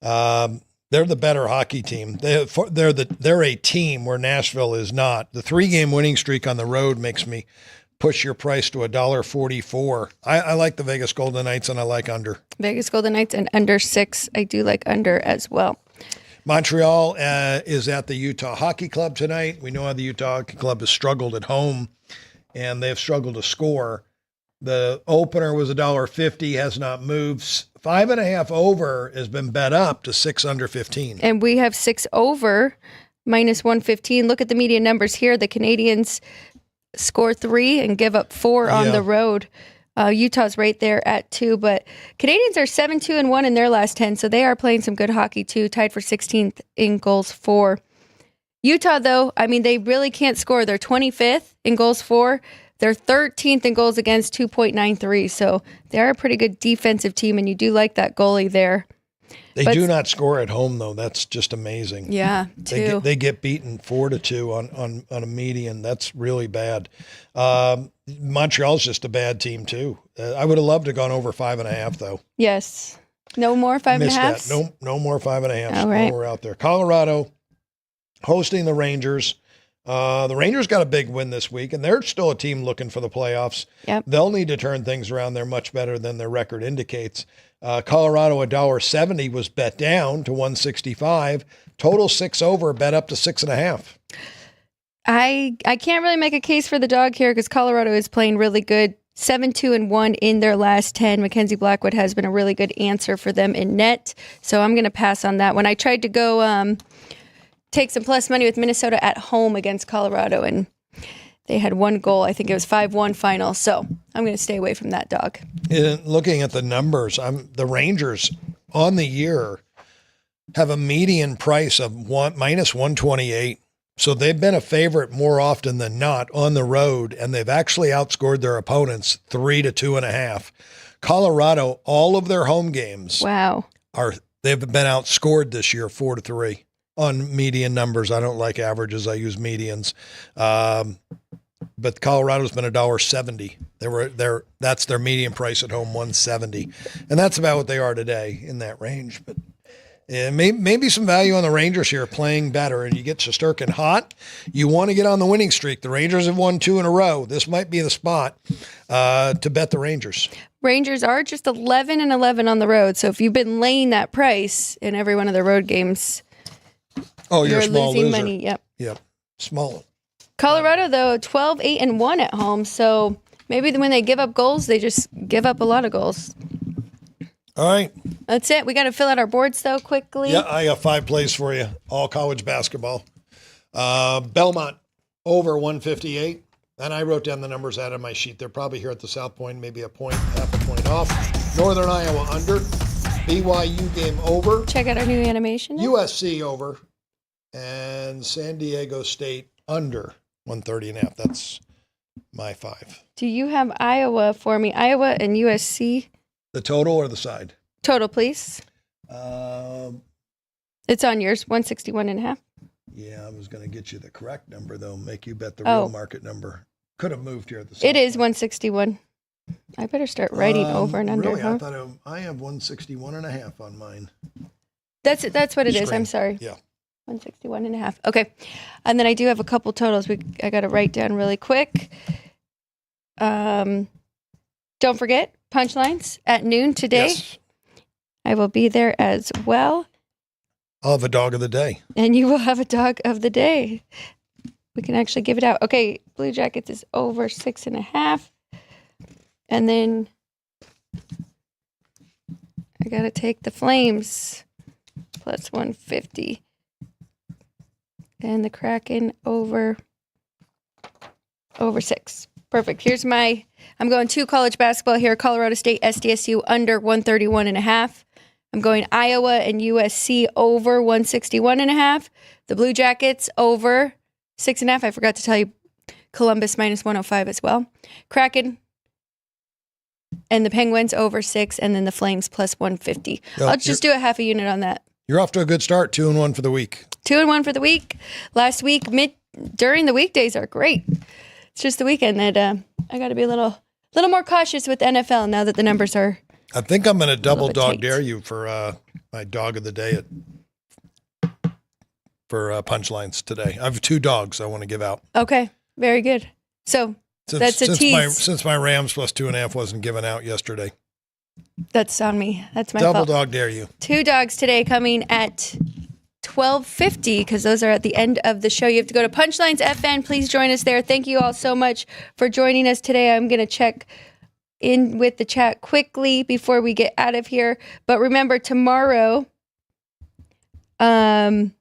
They're the better hockey team. They're a team where Nashville is not. The 3-game winning streak on the road makes me push your price to $1.44. I like the Vegas Golden Knights, and I like under. Vegas Golden Knights and under 6. I do like under as well. Montreal is at the Utah Hockey Club tonight. We know how the Utah Hockey Club has struggled at home, and they've struggled to score. The opener was $1.50, has not moved. 5.5 over has been bet up to 6 under 15. And we have 6 over, minus 115. Look at the median numbers here. The Canadians score 3 and give up 4 on the road. Utah's right there at 2, but Canadians are 7-2-1 in their last 10, so they are playing some good hockey too, tied for 16th in goals for. Utah, though, I mean, they really can't score. They're 25th in goals for. They're 13th in goals against, 2.93, so they're a pretty good defensive team, and you do like that goalie there. They do not score at home, though. That's just amazing. Yeah, too. They get beaten 4-2 on a median. That's really bad. Montreal's just a bad team, too. I would have loved to have gone over 5.5, though. Yes. No more 5.5? Missed that. No more 5.5. All right. We're out there. Colorado hosting the Rangers. The Rangers got a big win this week, and they're still a team looking for the playoffs. Yep. They'll need to turn things around. They're much better than their record indicates. Colorado, $1.70 was bet down to 165. Total 6 over, bet up to 6.5. I can't really make a case for the dog here because Colorado is playing really good. 7-2-1 in their last 10. Mackenzie Blackwood has been a really good answer for them in net, so I'm going to pass on that one. I tried to go take some plus money with Minnesota at home against Colorado, and they had 1 goal. I think it was 5-1 final, so I'm going to stay away from that dog. Looking at the numbers, the Rangers on the year have a median price of minus 128. So they've been a favorite more often than not on the road, and they've actually outscored their opponents 3-2.5. Colorado, all of their home games, they've been outscored this year 4-3 on median numbers. I don't like averages; I use medians. But Colorado's been $1.70. That's their median price at home, 170, and that's about what they are today in that range. But maybe some value on the Rangers here, playing better, and you get Shesterkin hot. You want to get on the winning streak. The Rangers have won 2 in a row. This might be the spot to bet the Rangers. Rangers are just 11-11 on the road, so if you've been laying that price in every one of the road games, you're a small losing loser. money. Yep, small. Colorado, though, 12-8-1 at home, so maybe when they give up goals, they just give up a lot of goals. All right. That's it. We got to fill out our boards, though, quickly. Yeah, I got 5 plays for you. All college basketball. Belmont, over 158. And I wrote down the numbers out of my sheet. They're probably here at the South Point, maybe half a point off. Northern Iowa, under. BYU game, over. Check out our new animation. USC, over. And San Diego State, under 130.5. That's my 5. Do you have Iowa for me? Iowa and USC? The total or the side? Total, please. It's on yours, 161.5. Yeah, I was going to get you the correct number, though. Make you bet the real market number. Could have moved here at the same It is 161. I better start writing over and under. Really, huh? I have 161.5 on mine. That's what it is. I'm sorry. Yeah. 161.5. Okay. And then I do have a couple totals I got to write down really quick. Don't forget, punchlines at noon today. Yes. I will be there as well. I'll have a dog of the day. And you will have a dog of the day. We can actually give it out. Okay, Blue Jackets is over 6.5. And then I got to take the Flames plus 150. And the Kraken over 6. Perfect. I'm going to college basketball here. Colorado State, SDSU under 131.5. I'm going Iowa and USC over 161.5. The Blue Jackets over 6.5. I forgot to tell you Columbus minus 105 as well. Kraken and the Penguins over 6, and then the Flames plus 150. Yep, I'll just do a half a unit on that. You're off to a good start. 2-1 for the week. 2-1 for the week. Last week, during the weekdays are great. It's just the weekend that I got to be a little more cautious with NFL now that the numbers are. I think I'm going to double dog tight. dare you for my dog of the day for punchlines today. I have 2 dogs I want to give out. Okay, very good. So that's a tease. Since my Rams plus 2.5 wasn't given out yesterday. That's on me. That's my double fault. Dog dare you. 2 dogs today coming at 12:50 because those are at the end of the show. You have to go to Punchlines FN. Please join us there. Thank you all so much for joining us today. I'm going to check in with the chat quickly before we get out of here. But remember, tomorrow, Ryan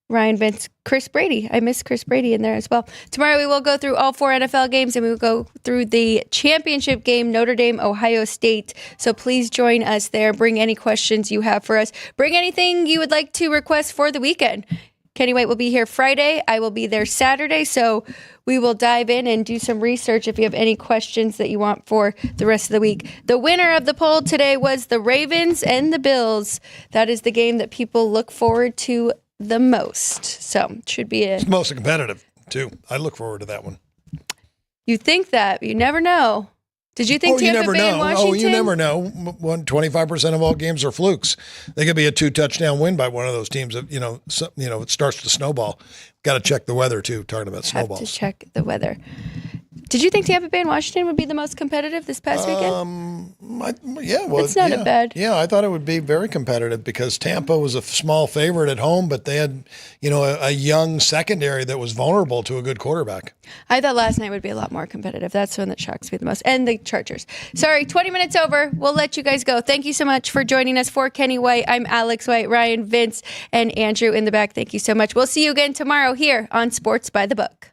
Vince, Chris Brady. I miss Chris Brady in there as well. Tomorrow we will go through all 4 NFL games and we will go through the championship game, Notre Dame, Ohio State. So please join us there. Bring any questions you have for us. Bring anything you would like to request for the weekend. Kenny White will be here Friday. I will be there Saturday. So we will dive in and do some research if you have any questions that you want for the rest of the week. The winner of the poll today was the Ravens and the Bills. That is the game that people look forward to the most. So it should be It's most competitive, too. I look forward to that one. You think that, but you never know. Did you think Tampa Bay and Washington? Oh, you never know. 25% of all games are flukes. They could be a 2-touchdown win by one of those teams. It starts to snowball. Got to check the weather, too, talking about snowballs. Have to check the weather. Did you think Tampa Bay and Washington would be the most competitive this past weekend? It's not a bad. Yeah, I thought it would be very competitive because Tampa was a small favorite at home, but they had, a young secondary that was vulnerable to a good quarterback. I thought last night would be a lot more competitive. That's the one that shocks me the most. And the Chargers. Sorry, 20 minutes over. We'll let you guys go. Thank you so much for joining us. For Kenny White, I'm Alex White, Ryan, Vince, and Andrew in the back. Thank you so much. We'll see you again tomorrow here on Sports by the Book.